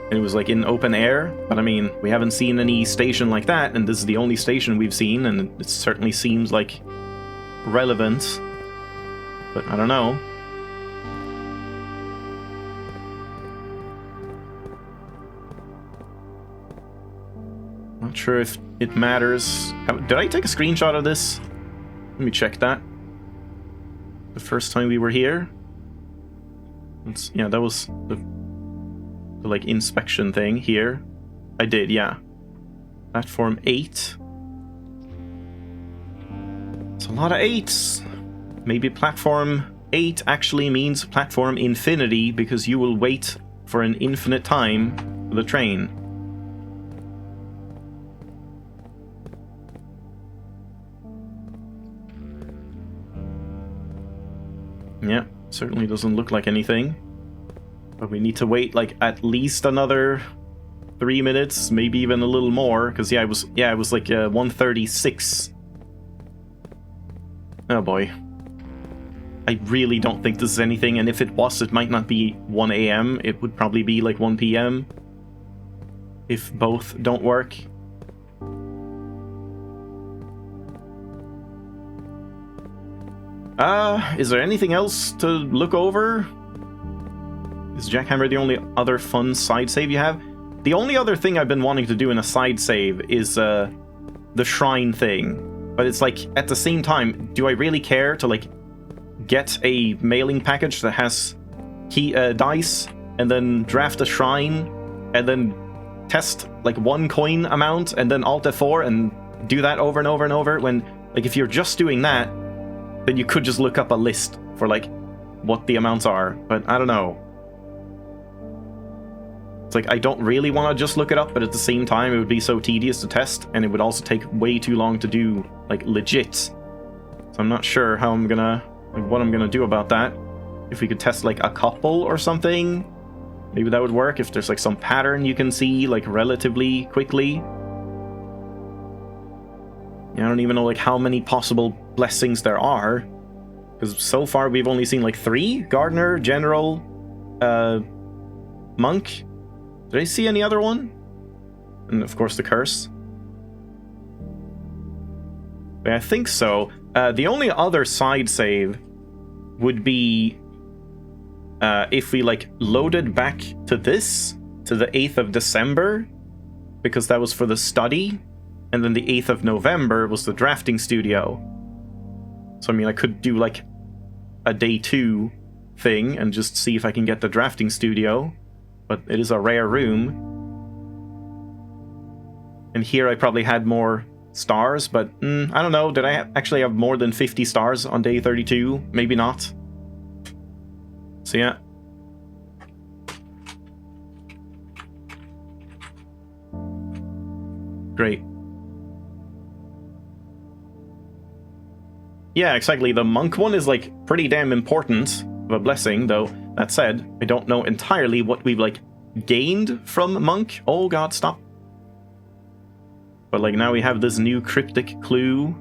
And it was like in open air, but I mean, we haven't seen any station like that, and this is the only station we've seen, and it certainly seems like relevant. But I don't know. Not sure if it matters. Did I take a screenshot of this? Let me check that. The first time we were here. Yeah, that was the like inspection thing here. I did, yeah. Platform 8. It's a lot of 8s. Maybe platform 8 actually means platform infinity because you will wait for an infinite time for the train. Yeah, certainly doesn't look like anything. But we need to wait like at least another 3 minutes, maybe even a little more, because it was like 1:36. Oh boy. I really don't think this is anything, and if it was, it might not be 1 a.m. It would probably be like 1 p.m. if both don't work. Is there anything else to look over? Is Jackhammer the only other fun side save you have? The only other thing I've been wanting to do in a side save is the shrine thing. But it's like, at the same time, do I really care to like get a mailing package that has dice and then draft a shrine and then test like 1 coin amount and then Alt F4 and do that over and over and over, when like if you're just doing that, then you could just look up a list for like what the amounts are, but I don't know. It's like, I don't really want to just look it up, but at the same time, it would be so tedious to test, and it would also take way too long to do, like, legit. So I'm not sure how I'm gonna, like, what I'm gonna do about that. If we could test, like, a couple or something, maybe that would work. If there's, like, some pattern you can see, like, relatively quickly. Yeah, I don't even know, like, how many possible blessings there are. Because so far, we've only seen, like, 3? Gardener, General, Monk. Did I see any other one? And of course the curse. But I think so. The only other side save would be if we like loaded back to to the 8th of December, because that was for the study, and then the 8th of November was the drafting studio. So I mean, I could do like a day 2 thing and just see if I can get the drafting studio, but it is a rare room. And here I probably had more stars, but I don't know, did I actually have more than 50 stars on day 32? Maybe not. So yeah. Great. Yeah, exactly. The monk one is like pretty damn important of a blessing, though. That said, I don't know entirely what we've like gained from monk. Oh god, stop. But like now we have this new cryptic clue.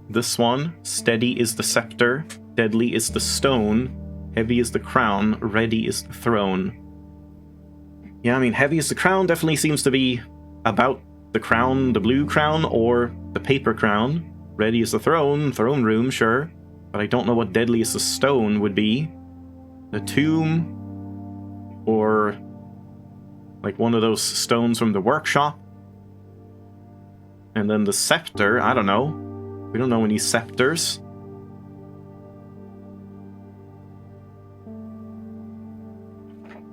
This one, steady is the scepter, deadly is the stone, heavy is the crown, ready is the throne. Yeah, I mean, heavy is the crown definitely seems to be about the crown, the blue crown, or the paper crown. Ready is the throne room, sure. But I don't know what deadly is the stone would be. The tomb, or like one of those stones from the workshop. And then the scepter, I don't know. We don't know any scepters.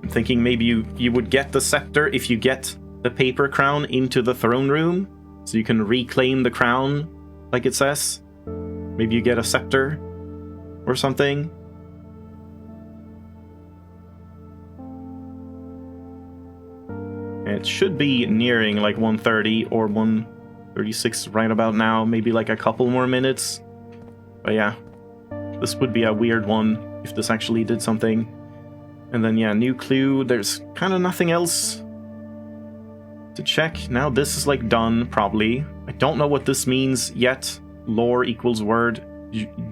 I'm thinking maybe you would get the scepter if you get the paper crown into the throne room, so you can reclaim the crown, like it says. Maybe you get a scepter or something. It should be nearing like 1:30 or 1:36 right about now, maybe like a couple more minutes. But yeah, this would be a weird one if this actually did something. And then yeah, new clue, there's kind of nothing else to check. Now this is like done, probably. I don't know what this means yet. Lore equals word,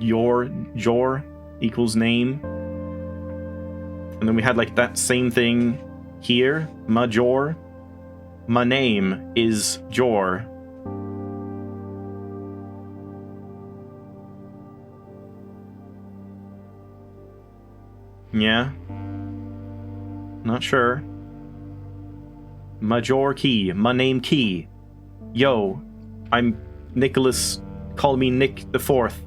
your equals name. And then we had like that same thing here, Major. My name is Jor. Yeah. Not sure. Major Key. My name Key. Yo, I'm Nicholas. Call me Nick the Fourth.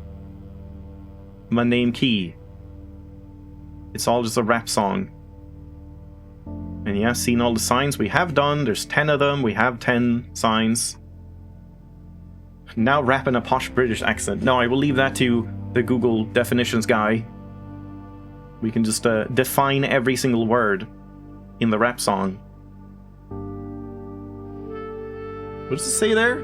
My name Key. It's all just a rap song. And yeah, seen all the signs we have done. There's 10 of them. We have 10 signs. Now rap in a posh British accent. No, I will leave that to the Google definitions guy. We can just define every single word in the rap song. What does it say there?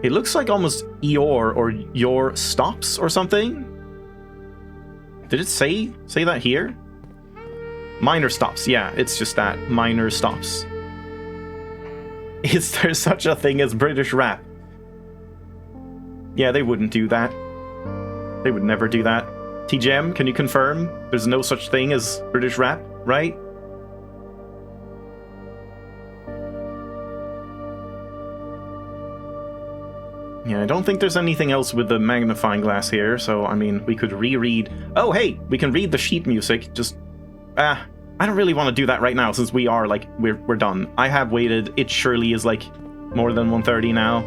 It looks like almost Eeyore or your stops or something. Did it say that here? Minor stops, yeah, it's just that. Minor stops. Is there such a thing as British rap? Yeah, they wouldn't do that. They would never do that. TGM, can you confirm there's no such thing as British rap, right? Yeah, I don't think there's anything else with the magnifying glass here, so, I mean, we could reread... Oh, hey! We can read the sheet music, just... I don't really want to do that right now, since we are, like, we're done. I have waited, it surely is, like, more than 1:30 now.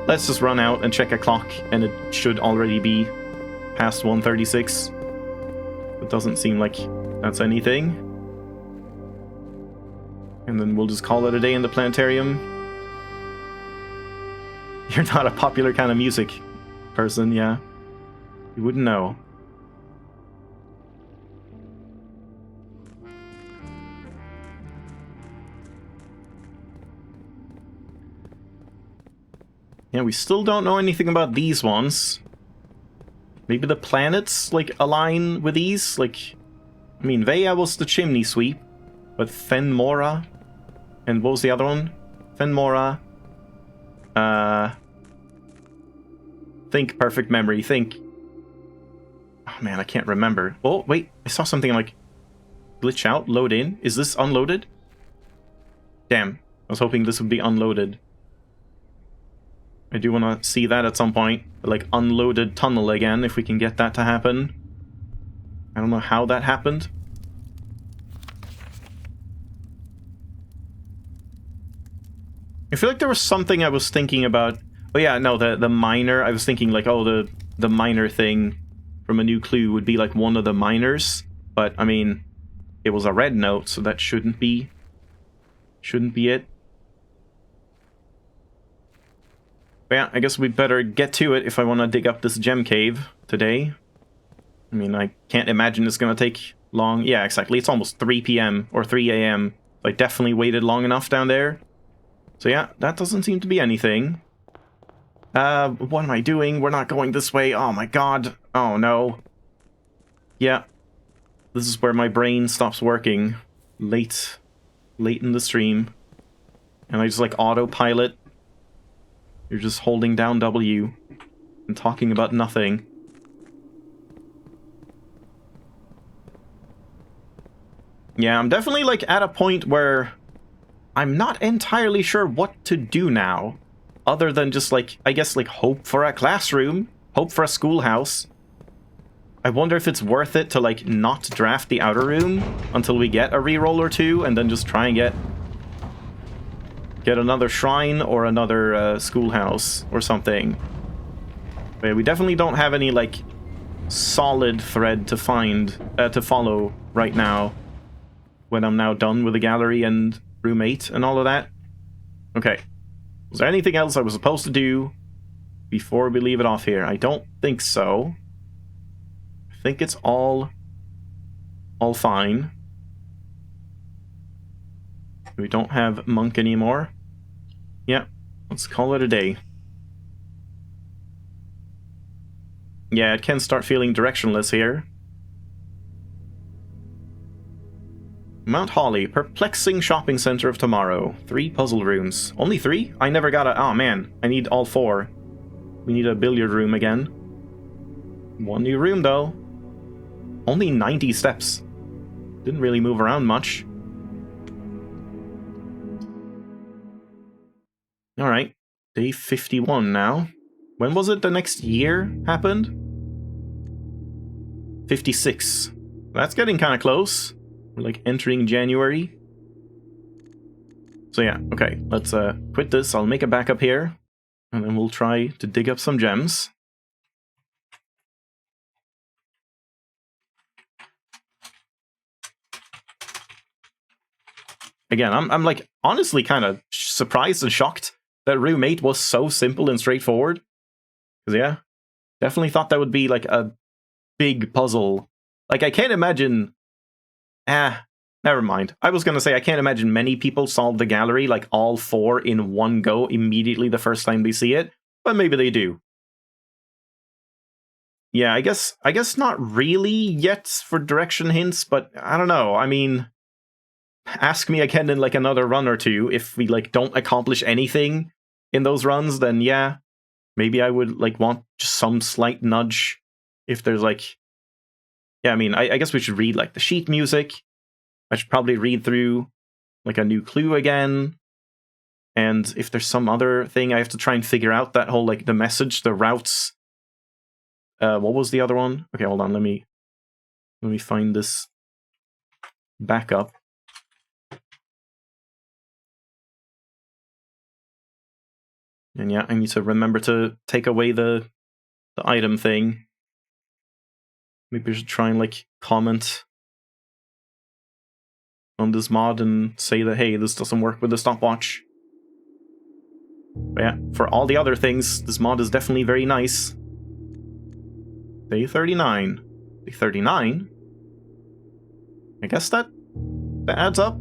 Let's just run out and check a clock, and it should already be past 1:36. It doesn't seem like that's anything. And then we'll just call it a day in the planetarium. You're not a popular kind of music person, yeah. You wouldn't know. Yeah, we still don't know anything about these ones. Maybe the planets, like, align with these? Like, I mean, Vea was the chimney sweep, but Fenmora... And what was the other one? Fenmora... Think perfect memory, think... Oh man, I can't remember. Oh, wait, I saw something like... Glitch out, load in. Is this unloaded? Damn, I was hoping this would be unloaded. I do want to see that at some point. Like, unloaded tunnel again, if we can get that to happen. I don't know how that happened. I feel like there was something I was thinking about. Oh yeah, no, the miner. I was thinking like, oh, the miner thing from a new clue would be like one of the miners. But I mean, it was a red note, so that shouldn't be it. But yeah, I guess we better get to it if I want to dig up this gem cave today. I mean, I can't imagine it's going to take long. Yeah, exactly. It's almost 3 p.m. or 3 a.m. I definitely waited long enough down there. So yeah, that doesn't seem to be anything. What am I doing? We're not going this way. Oh my god. Oh no. Yeah. This is where my brain stops working. Late in the stream. And I just like autopilot. You're just holding down W and talking about nothing. Yeah, I'm definitely like at a point where I'm not entirely sure what to do now. Other than just like, I guess like hope for a classroom, hope for a schoolhouse. I wonder if it's worth it to like not draft the outer room until we get a reroll or two and then just try and get another shrine or another schoolhouse or something. But yeah, we definitely don't have any like solid thread to follow right now when I'm now done with the gallery and room 8 and all of that. Okay. Was there anything else I was supposed to do before we leave it off here? I don't think so. I think it's all fine. We don't have Monk anymore. Yeah, let's call it a day. Yeah, it can start feeling directionless here. Mount Holly, perplexing shopping center of tomorrow. 3 puzzle rooms. Only 3? I never got a... Oh man, I need all 4. We need a billiard room again. 1 new room though. Only 90 steps. Didn't really move around much. Alright, day 51 now. When was it the next year happened? 56. That's getting kind of close. We're like entering January. So yeah, okay, let's quit this. I'll make a backup here. And then we'll try to dig up some gems. Again, I'm like honestly kind of surprised and shocked that room 8 was so simple and straightforward. Because yeah, definitely thought that would be like a big puzzle. Like I can't imagine... never mind. I was going to say, I can't imagine many people solve the gallery, like all 4 in one go immediately the first time they see it, but maybe they do. Yeah, I guess not really yet for direction hints, but I don't know. I mean, ask me again in like another run or two. If we like don't accomplish anything in those runs, then yeah, maybe I would like want just some slight nudge. If there's like, yeah, I mean, I guess we should read like the sheet music. I should probably read through like a new clue again. And if there's some other thing I have to try and figure out, that whole like the message, the routes. What was the other one? Okay, hold on, let me find this back up. And yeah, I need to remember to take away the item thing. Maybe I should try and like comment on this mod and say that, hey, this doesn't work with the stopwatch. But yeah, for all the other things, this mod is definitely very nice. Day 39. Day 39? I guess that adds up.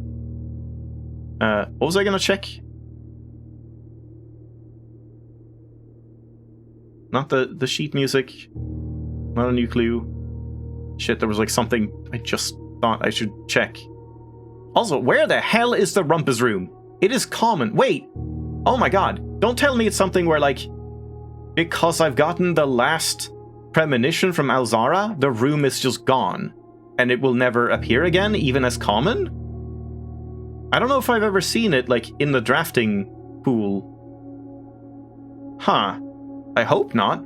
What was I gonna check? Not the sheet music. Not a new clue. Shit, there was like something I just thought I should check. Also, where the hell is the rumpus room? It is common. Wait. Oh my god. Don't tell me it's something where, like, because I've gotten the last premonition from Alzara, the room is just gone. And it will never appear again, even as common? I don't know if I've ever seen it, like, in the drafting pool. Huh. I hope not.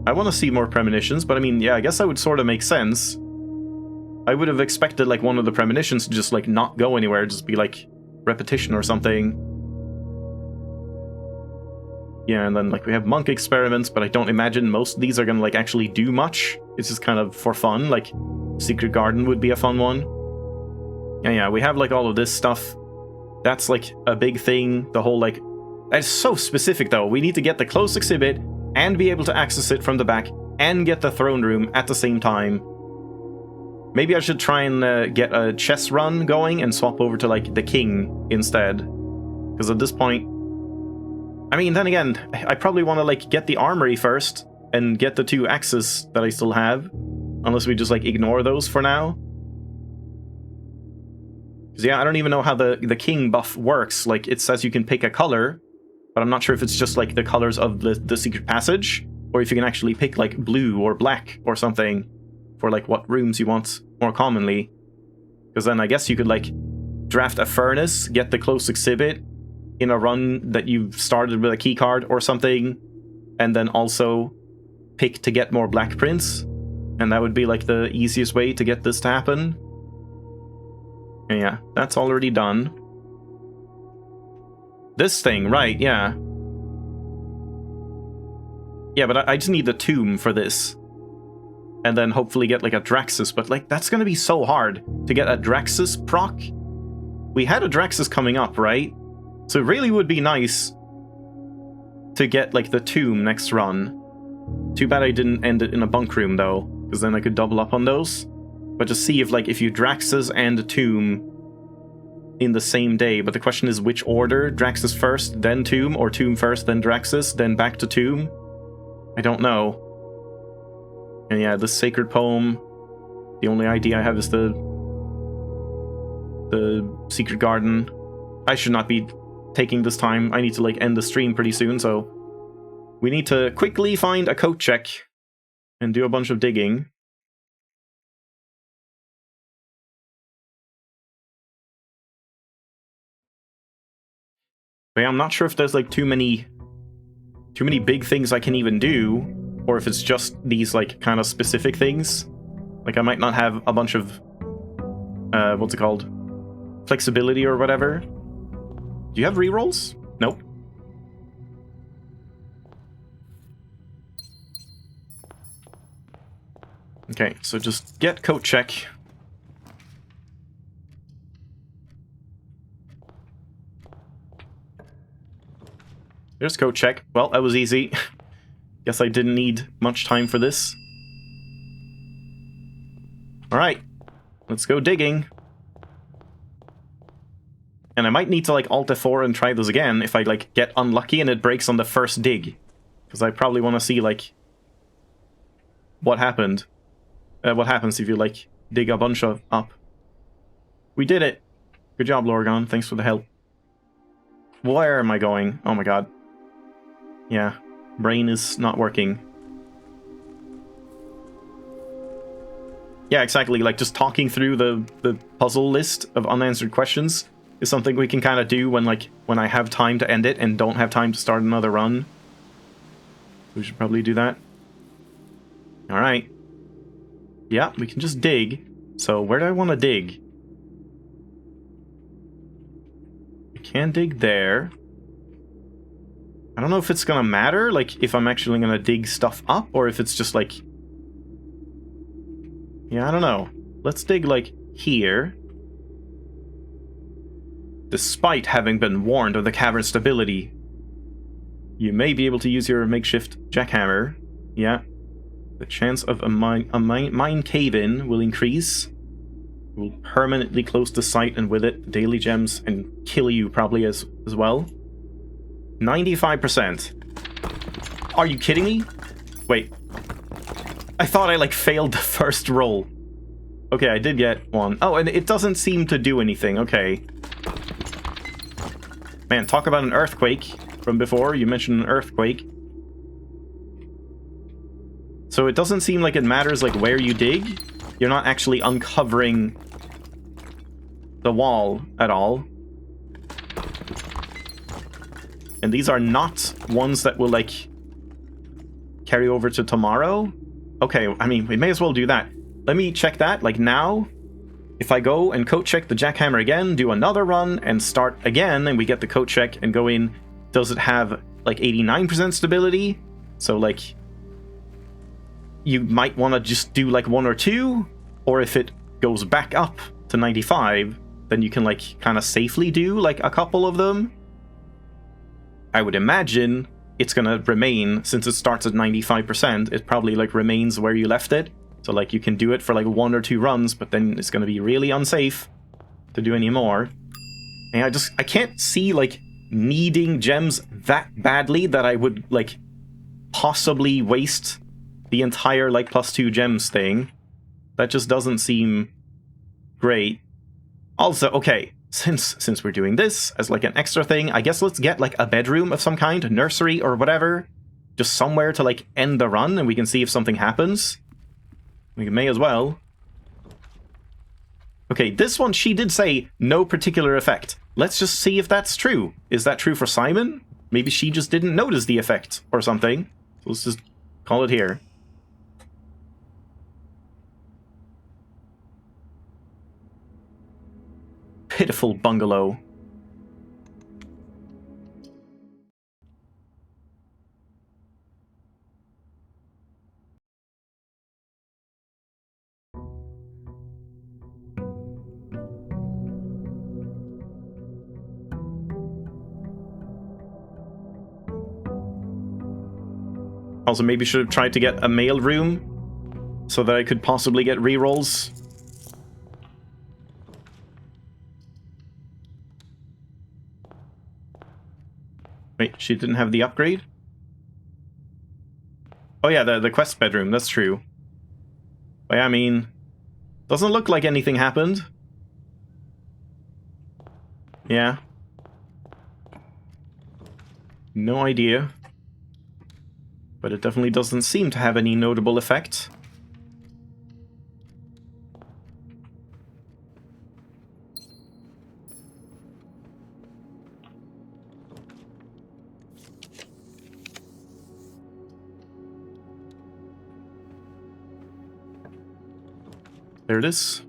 I want to see more premonitions, but I mean, yeah, I guess that would sort of make sense. I would have expected, like, one of the premonitions to just, like, not go anywhere, just be, like, repetition or something. Yeah, and then, like, we have monk experiments, but I don't imagine most of these are gonna, like, actually do much. It's just kind of for fun, like, Secret Garden would be a fun one. Yeah, we have, like, all of this stuff. That's, like, a big thing. The whole, like... That's so specific, though. We need to get the close exhibit, and be able to access it from the back, and get the throne room at the same time. Maybe I should try and get a chess run going, and swap over to, like, the king instead. Because at this point... I mean, then again, I probably want to, like, get the armory first, and get the 2 axes that I still have. Unless we just, like, ignore those for now. Because, yeah, I don't even know how the king buff works. Like, it says you can pick a color, but I'm not sure if it's just, like, the colors of the secret passage, or if you can actually pick, like, blue or black or something for, like, what rooms you want more commonly. Because then I guess you could, like, draft a furnace, get the close exhibit in a run that you've started with a keycard or something, and then also pick to get more black prints. And that would be, like, the easiest way to get this to happen. And yeah, that's already done. This thing, right, yeah. Yeah, but I just need the tomb for this. And then hopefully get, like, a Draxus. But, like, that's gonna be so hard to get a Draxus proc. We had a Draxus coming up, right? So it really would be nice to get, like, the tomb next run. Too bad I didn't end it in a bunk room, though, because then I could double up on those. But just see if, like, if you Draxus and a tomb in the same day. But the question is which order? Draxus first, then tomb, or tomb first, then Draxus, then back to tomb? I don't know. And yeah, the sacred poem. The only idea I have is the secret garden. I should not be taking this time. I need to, like, end the stream pretty soon, so we need to quickly find a coat check and do a bunch of digging. But yeah, I'm not sure if there's, like, too many big things I can even do, or if it's just these, like, kind of specific things. Like, I might not have a bunch of what's it called? Flexibility or whatever. Do you have rerolls? Nope. Okay, so just get coat check. There's coat check. Well, that was easy. Guess I didn't need much time for this. Alright, let's go digging. And I might need to, like, Alt F4 and try this again if I, like, get unlucky and it breaks on the first dig. Because I probably want to see, like, what happened. What happens if you, like, dig a bunch of up. We did it! Good job, Lorgon. Thanks for the help. Where am I going? Oh my god. Yeah, brain is not working. Yeah, exactly, like, just talking through the puzzle list of unanswered questions is something we can kind of do when, like, when I have time to end it and don't have time to start another run. We should probably do that. Alright. Yeah, we can just dig. So, where do I want to dig? I can dig there. I don't know if it's gonna matter, like, if I'm actually gonna dig stuff up, or if it's just, like... Yeah, I don't know. Let's dig, like, here. Despite having been warned of the cavern's stability, you may be able to use your makeshift jackhammer. Yeah. The chance of a mine cave-in will increase. It will permanently close the site, and with it, daily gems, and kill you probably as well. 95%. Are you kidding me? Wait. I thought I, like, failed the first roll. Okay, I did get one. Oh, and it doesn't seem to do anything. Okay. Man, talk about an earthquake from before. You mentioned an earthquake. So it doesn't seem like it matters, like, where you dig. You're not actually uncovering the wall at all. And these are not ones that will, like, carry over to tomorrow. Okay, I mean, we may as well do that. Let me check that, like, now. if I go and code check the jackhammer again, do another run, and start again, and we get the code check and go in, does it have like 89% stability? So like, you might want to just do like 1 or 2, or if it goes back up to 95, then you can like kind of safely do like a couple of them. I would imagine it's gonna remain, since it starts at 95%, it probably like remains where you left it. So like you can do it for like 1 or 2 runs, but then it's gonna be really unsafe to do any more. And I can't see like needing gems that badly that I would like possibly waste the entire like +2 gems thing. That just doesn't seem great. Also, okay, since we're doing this as like an extra thing, I guess let's get like a bedroom of some kind, a nursery or whatever, just somewhere to like end the run, and we can see if something happens. We may as well. Okay, this one she did say no particular effect. Let's just see if that's true. Is that true for Simon? Maybe she just didn't notice the effect or something. So let's just call it here. Pitiful bungalow. Also, maybe should have tried to get a mail room so that I could possibly get rerolls. Wait, she didn't have the upgrade? Oh yeah, the quest bedroom, that's true. But yeah, I mean, doesn't look like anything happened. Yeah. No idea. But it definitely doesn't seem to have any notable effect. There it is.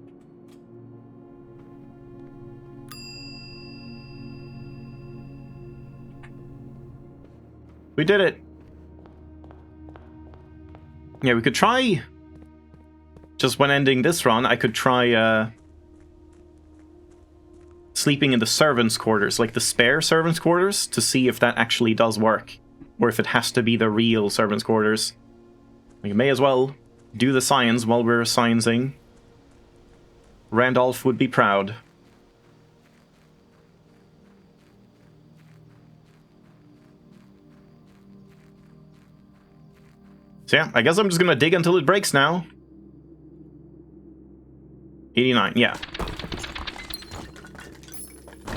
We did it! Yeah, we could try... Just when ending this run, I could try, sleeping in the servants' quarters, like the spare servants' quarters, to see if that actually does work. Or if it has to be the real servants' quarters. We may as well do the science while we're sciencing. Randolph would be proud. So yeah, I guess I'm just gonna dig until it breaks now. 89, yeah.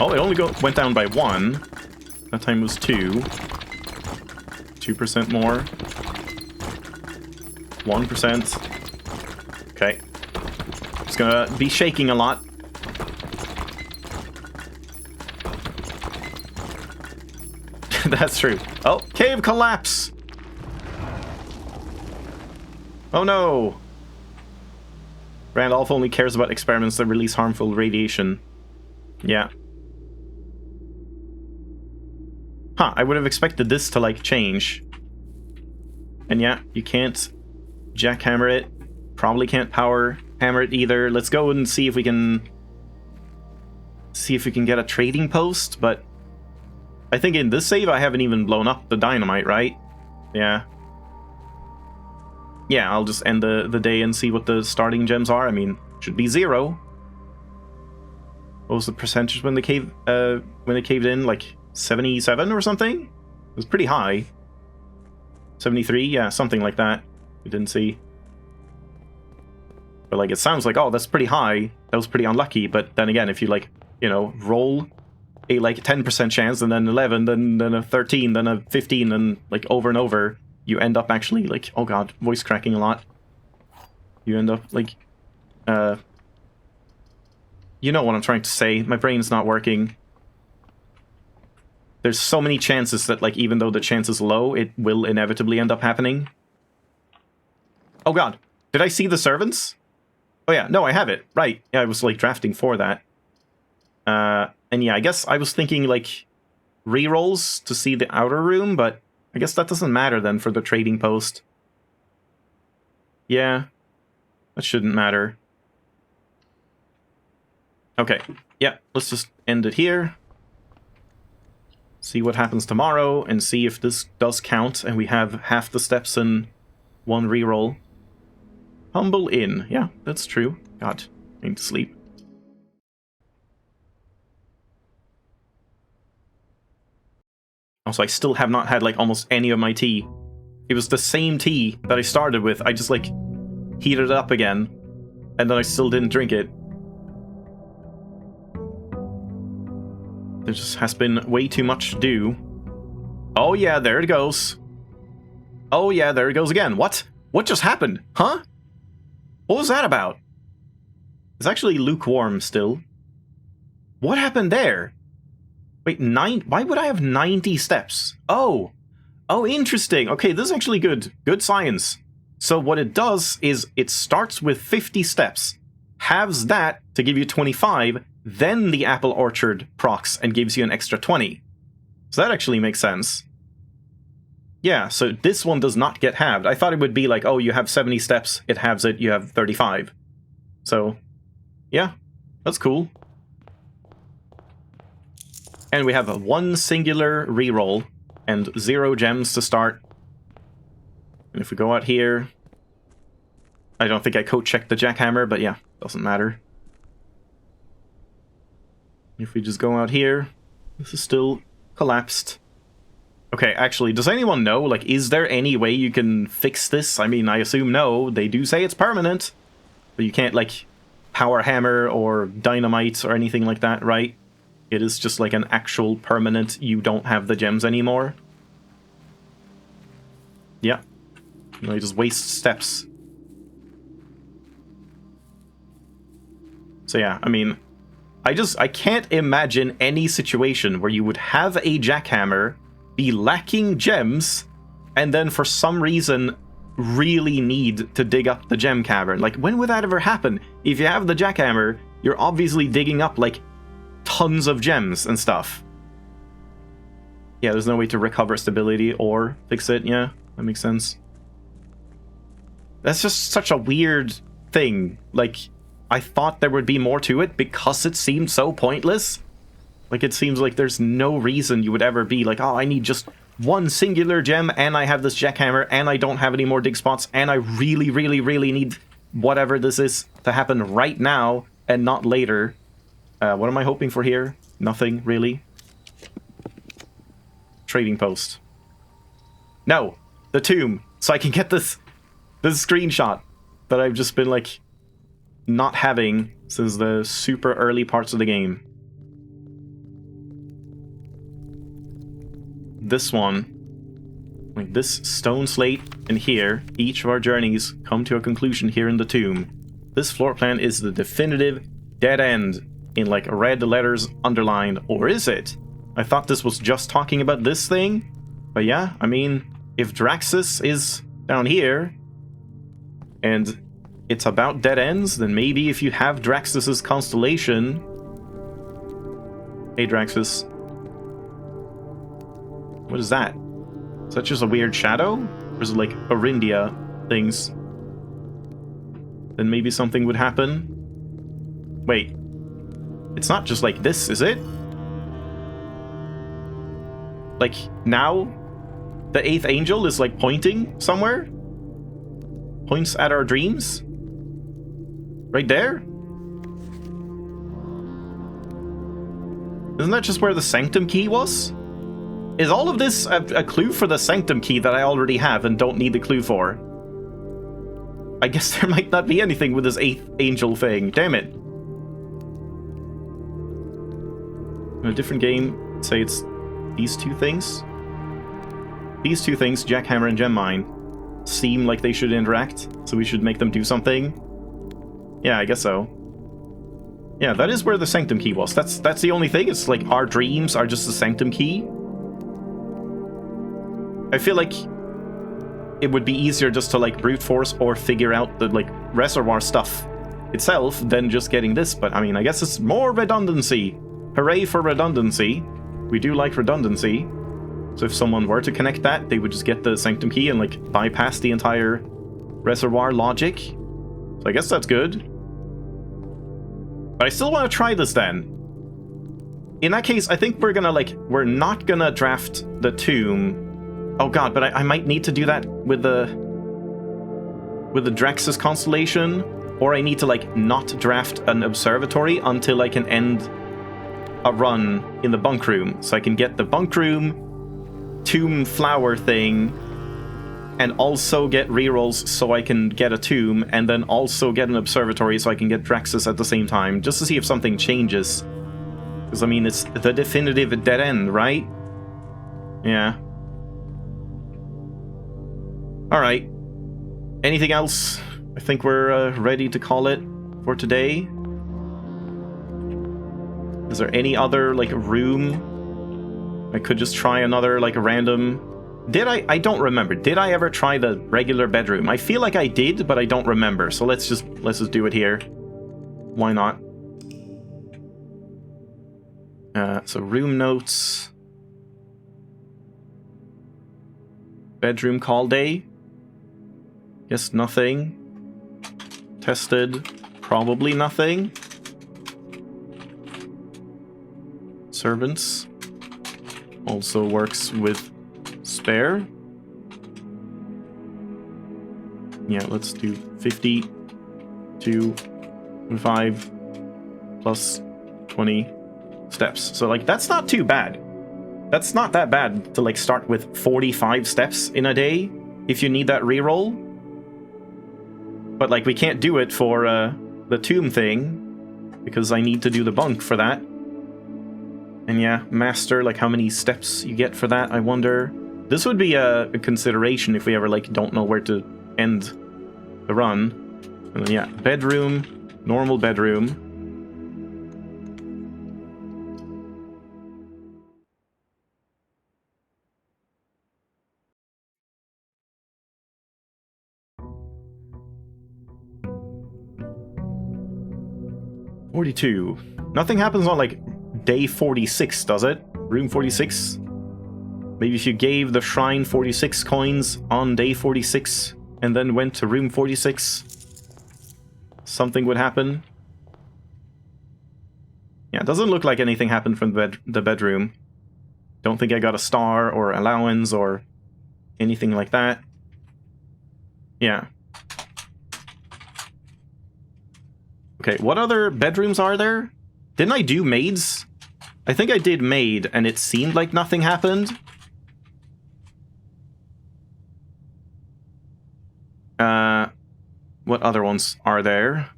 Oh, it only went down by 1. That time was 2. 2% more. 1%. Okay. It's gonna be shaking a lot. That's true. Oh, cave collapse! Oh no! Randolph only cares about experiments that release harmful radiation. Yeah. Huh, I would have expected this to, like, change. And yeah, you can't jackhammer it. Probably can't power hammer it either. Let's go and see if we can... get a trading post, but... I think in this save I haven't even blown up the dynamite, right? Yeah. Yeah, I'll just end the day and see what the starting gems are. I mean, should be 0. What was the percentage when they caved in? Like 77 or something? It was pretty high. 73? Yeah, something like that. We didn't see. But like, it sounds like, oh, that's pretty high. That was pretty unlucky. But then again, if you like, you know, roll a like 10% chance and then 11, then a 13, then a 15, and like over and over, you end up actually like, oh god, voice cracking a lot. You end up like, you know what I'm trying to say. My brain's not working. There's so many chances that like, even though the chance is low, it will inevitably end up happening. Oh god, did I see the servants? Oh yeah, no, I have it. Right. Yeah, I was like drafting for that. And yeah, I guess I was thinking like rerolls to see the outer room, but I guess that doesn't matter then for the trading post. Yeah, that shouldn't matter. Okay, yeah, let's just end it here. See what happens tomorrow, and see if this does count, and we have half the steps in one reroll. Humble Inn. Yeah, that's true. God, I need to sleep. Also, I still have not had, like, almost any of my tea. It was the same tea that I started with. I just, like, heated it up again, and then I still didn't drink it. There just has been way too much to do. Oh yeah, there it goes. Oh yeah, there it goes again. What? What just happened? Huh? What was that about? It's actually lukewarm still. What happened there? Wait, why would I have 90 steps? Oh. Oh, interesting. Okay, this is actually good. Good science. So what it does is it starts with 50 steps, halves that to give you 25, then the apple orchard procs and gives you an extra 20. So that actually makes sense. Yeah, so this one does not get halved. I thought it would be like, oh, you have 70 steps, it halves it, you have 35. So, yeah, that's cool. And we have a one singular reroll and 0 gems to start. And if we go out here, I don't think I code-checked the jackhammer, but yeah, doesn't matter. If we just go out here, this is still collapsed. Okay, actually, does anyone know, like, is there any way you can fix this? I mean, I assume no. They do say it's permanent, but you can't, like, power hammer or dynamite or anything like that, right? It is just, like, an actual permanent, you don't have the gems anymore. Yeah. You just waste steps. So yeah, I mean, I can't imagine any situation where you would have a jackhammer be lacking gems, and then for some reason really need to dig up the gem cavern. Like, when would that ever happen? If you have the jackhammer, you're obviously digging up, like, tons of gems and stuff. Yeah, there's no way to recover stability or fix it. Yeah, that makes sense. That's just such a weird thing. Like, I thought there would be more to it because it seemed so pointless. Like, it seems like there's no reason you would ever be like, oh, I need just one singular gem, and I have this jackhammer, and I don't have any more dig spots, and I really, really, really need whatever this is to happen right now, and not later. What am I hoping for here? Nothing, really. Trading post. No! The tomb! So I can get this screenshot that I've just been, like, not having since the super early parts of the game. This one, like this stone slate and here, each of our journeys come to a conclusion here in the tomb. This floor plan is the definitive dead end in like red letters underlined, or is it? I thought this was just talking about this thing, but yeah, I mean, if Draxus is down here and it's about dead ends, then maybe if you have Draxus's constellation... Hey Draxus. What is that? Is that just a weird shadow? Or is it like Orindia things? Then maybe something would happen. Wait. It's not just like this, is it? Like, now the 8th angel is like pointing somewhere? Points at our dreams? Right there? Isn't that just where the Sanctum key was? Is all of this a clue for the Sanctum key that I already have and don't need the clue for? I guess there might not be anything with this 8th angel thing. Damn it. In a different game, say it's these two things? These two things, Jackhammer and Gem Mine, seem like they should interact, so we should make them do something. Yeah, I guess so. Yeah, that is where the Sanctum key was. That's the only thing. It's like our dreams are just the Sanctum key. I feel like it would be easier just to like brute force or figure out the like reservoir stuff itself than just getting this, but I mean, I guess it's more redundancy. Hooray for redundancy. We do like redundancy. So if someone were to connect that, they would just get the Sanctum key and like bypass the entire reservoir logic. So I guess that's good. But I still want to try this then. In that case, I think we're not gonna draft the tomb. Oh god, but I might need to do that with the Draxus constellation, or I need to like not draft an observatory until I can end a run in the bunk room. So I can get the bunk room tomb flower thing and also get rerolls so I can get a tomb, and then also get an observatory so I can get Draxus at the same time, just to see if something changes. Because, I mean, it's the definitive dead end, right? Yeah. Alright. Anything else? I think we're ready to call it for today. Is there any other, like, room? I could just try another, like, random... I don't remember. Did I ever try the regular bedroom? I feel like I did, but I don't remember. So let's just do it here. Why not? So room notes. Bedroom call day. Guess nothing. Tested. Probably nothing. Servants. Also works with spare. Yeah, let's do 50 to 5 plus 20 steps. So, like, that's not too bad. That's not that bad to, like, start with 45 steps in a day if you need that reroll. But, like, we can't do it for the tomb thing because I need to do the bunk for that. And yeah, master, like, how many steps you get for that, I wonder. This would be a consideration if we ever, like, don't know where to end the run. And then, yeah, bedroom, normal bedroom. $42. Nothing happens on, like, day 46, does it? Room 46? Maybe if you gave the shrine 46 coins on day 46 and then went to room 46, something would happen. Yeah, it doesn't look like anything happened from the bedroom. Don't think I got a star or allowance or anything like that. Yeah. Okay, what other bedrooms are there? Didn't I do maids? I think I did maid, and it seemed like nothing happened. What other ones are there?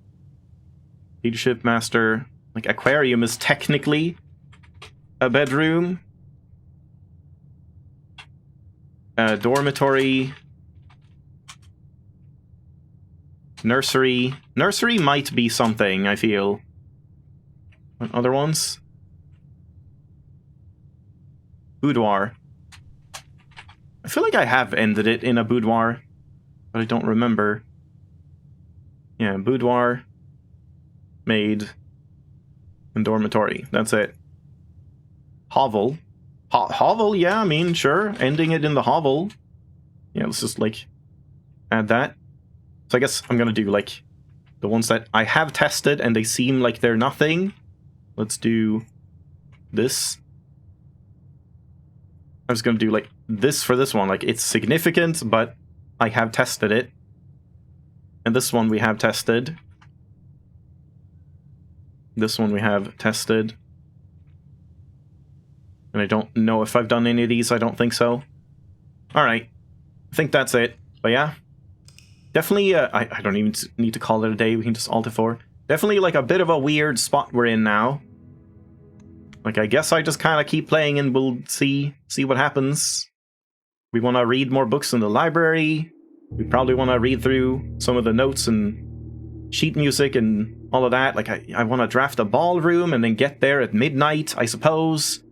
Leadership master. Like, aquarium is technically a bedroom. Dormitory. Nursery. Nursery might be something, I feel. What other ones? Boudoir. I feel like I have ended it in a boudoir, but I don't remember. Yeah, boudoir, maid, and dormitory. That's it. Hovel. Hovel, yeah, I mean, sure. Ending it in the hovel. Yeah, let's just, like, add that. So I guess I'm gonna do, like, the ones that I have tested and they seem like they're nothing. Let's do this. I was gonna do, like, this for this one. Like, it's significant, but I have tested it. And this one we have tested. This one we have tested. And I don't know if I've done any of these. I don't think so. Alright. I think that's it. But yeah. Definitely, I don't even need to call it a day. We can just alt F4. Definitely, like, a bit of a weird spot we're in now. Like, I guess I just kind of keep playing and we'll see what happens. We want to read more books in the library. We probably want to read through some of the notes and sheet music and all of that. Like, I want to draft a ballroom and then get there at midnight, I suppose.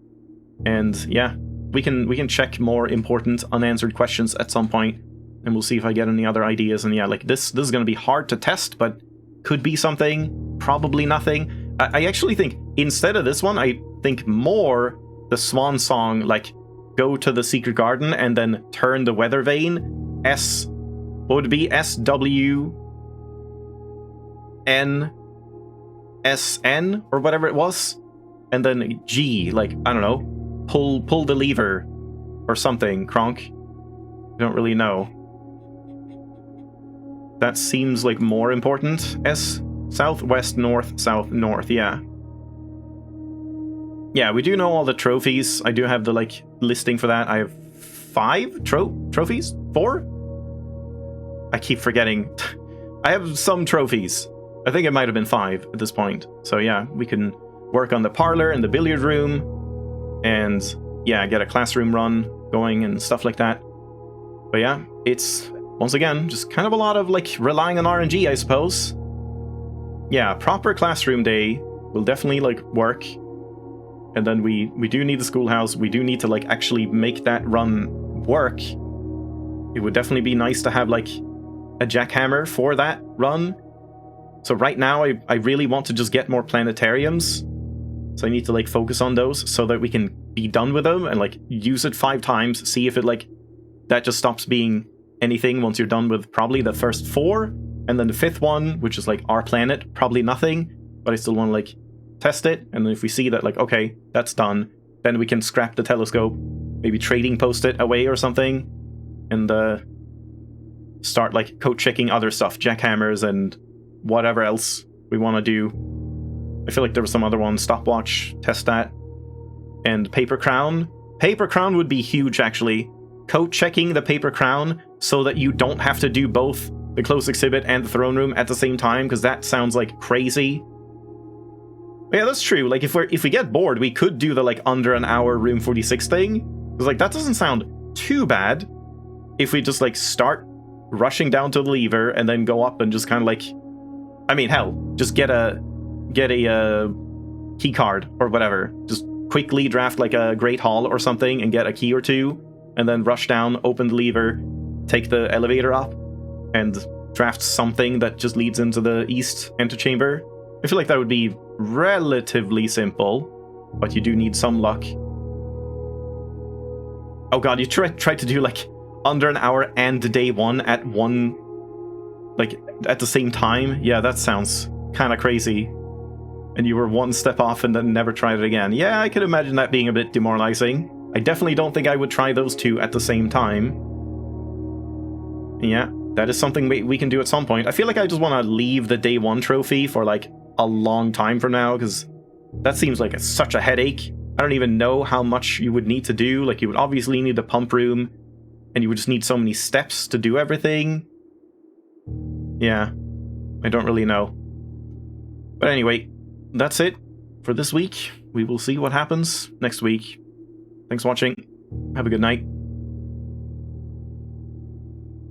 And yeah, we can check more important unanswered questions at some point, and we'll see if I get any other ideas. And yeah, like, this is going to be hard to test, but could be something, probably nothing. I actually think instead of this one, I think more the swan song, like go to the secret garden and then turn the weather vane. What would it be? SWNSN or whatever it was. And then G, like, I don't know, pull the lever or something, Kronk. I don't really know. That seems like more important. S, south, west, north, south, north, yeah. Yeah, we do know all the trophies. I do have the, like, listing for that. I have 5 trophies? 4? I keep forgetting. I have some trophies. I think it might have been 5 at this point. So yeah, we can work on the parlor and the billiard room. And yeah, get a classroom run going and stuff like that. But yeah, it's, once again, just kind of a lot of, like, relying on RNG, I suppose. Yeah, proper classroom day will definitely, like, work. And then we do need the schoolhouse. We do need to, like, actually make that run work. It would definitely be nice to have, like, a jackhammer for that run. So right now, I really want to just get more planetariums. So I need to, like, focus on those so that we can be done with them and, like, use it 5 times, see if it, like, that just stops being anything once you're done with probably the first 4. And then the 5th one, which is, like, our planet, probably nothing. But I still want to, like, test it. And then if we see that, like, okay, that's done, then we can scrap the telescope, maybe trading post it away or something, and start, like, code checking other stuff, jackhammers and whatever else we want to do. I feel like there was some other one, stopwatch, test that, and paper crown. Paper crown would be huge, actually. Code checking the paper crown so that you don't have to do both the closed exhibit and the throne room at the same time, because that sounds like crazy. But yeah, that's true. Like, if we get bored, we could do the, like, under an hour room 46 thing. Because, like, that doesn't sound too bad if we just, like, start rushing down to the lever and then go up and just kind of, like, I mean, hell, just get a key card or whatever. Just quickly draft, like, a Great Hall or something and get a key or 2, and then rush down, open the lever, take the elevator up, and draft something that just leads into the east antechamber. I feel like that would be relatively simple, but you do need some luck. Oh god, you tried to do, like, under an hour and day 1 at one, like, at the same time? Yeah, that sounds kind of crazy. And you were 1 step off and then never tried it again. Yeah, I could imagine that being a bit demoralizing. I definitely don't think I would try those 2 at the same time. Yeah, that is something we can do at some point. I feel like I just want to leave the day 1 trophy for, like, a long time from now, because that seems like such a headache. I don't even know how much you would need to do. Like, you would obviously need the pump room, and you would just need so many steps to do everything. Yeah, I don't really know. But anyway, that's it for this week. We will see what happens next week. Thanks for watching. Have a good night.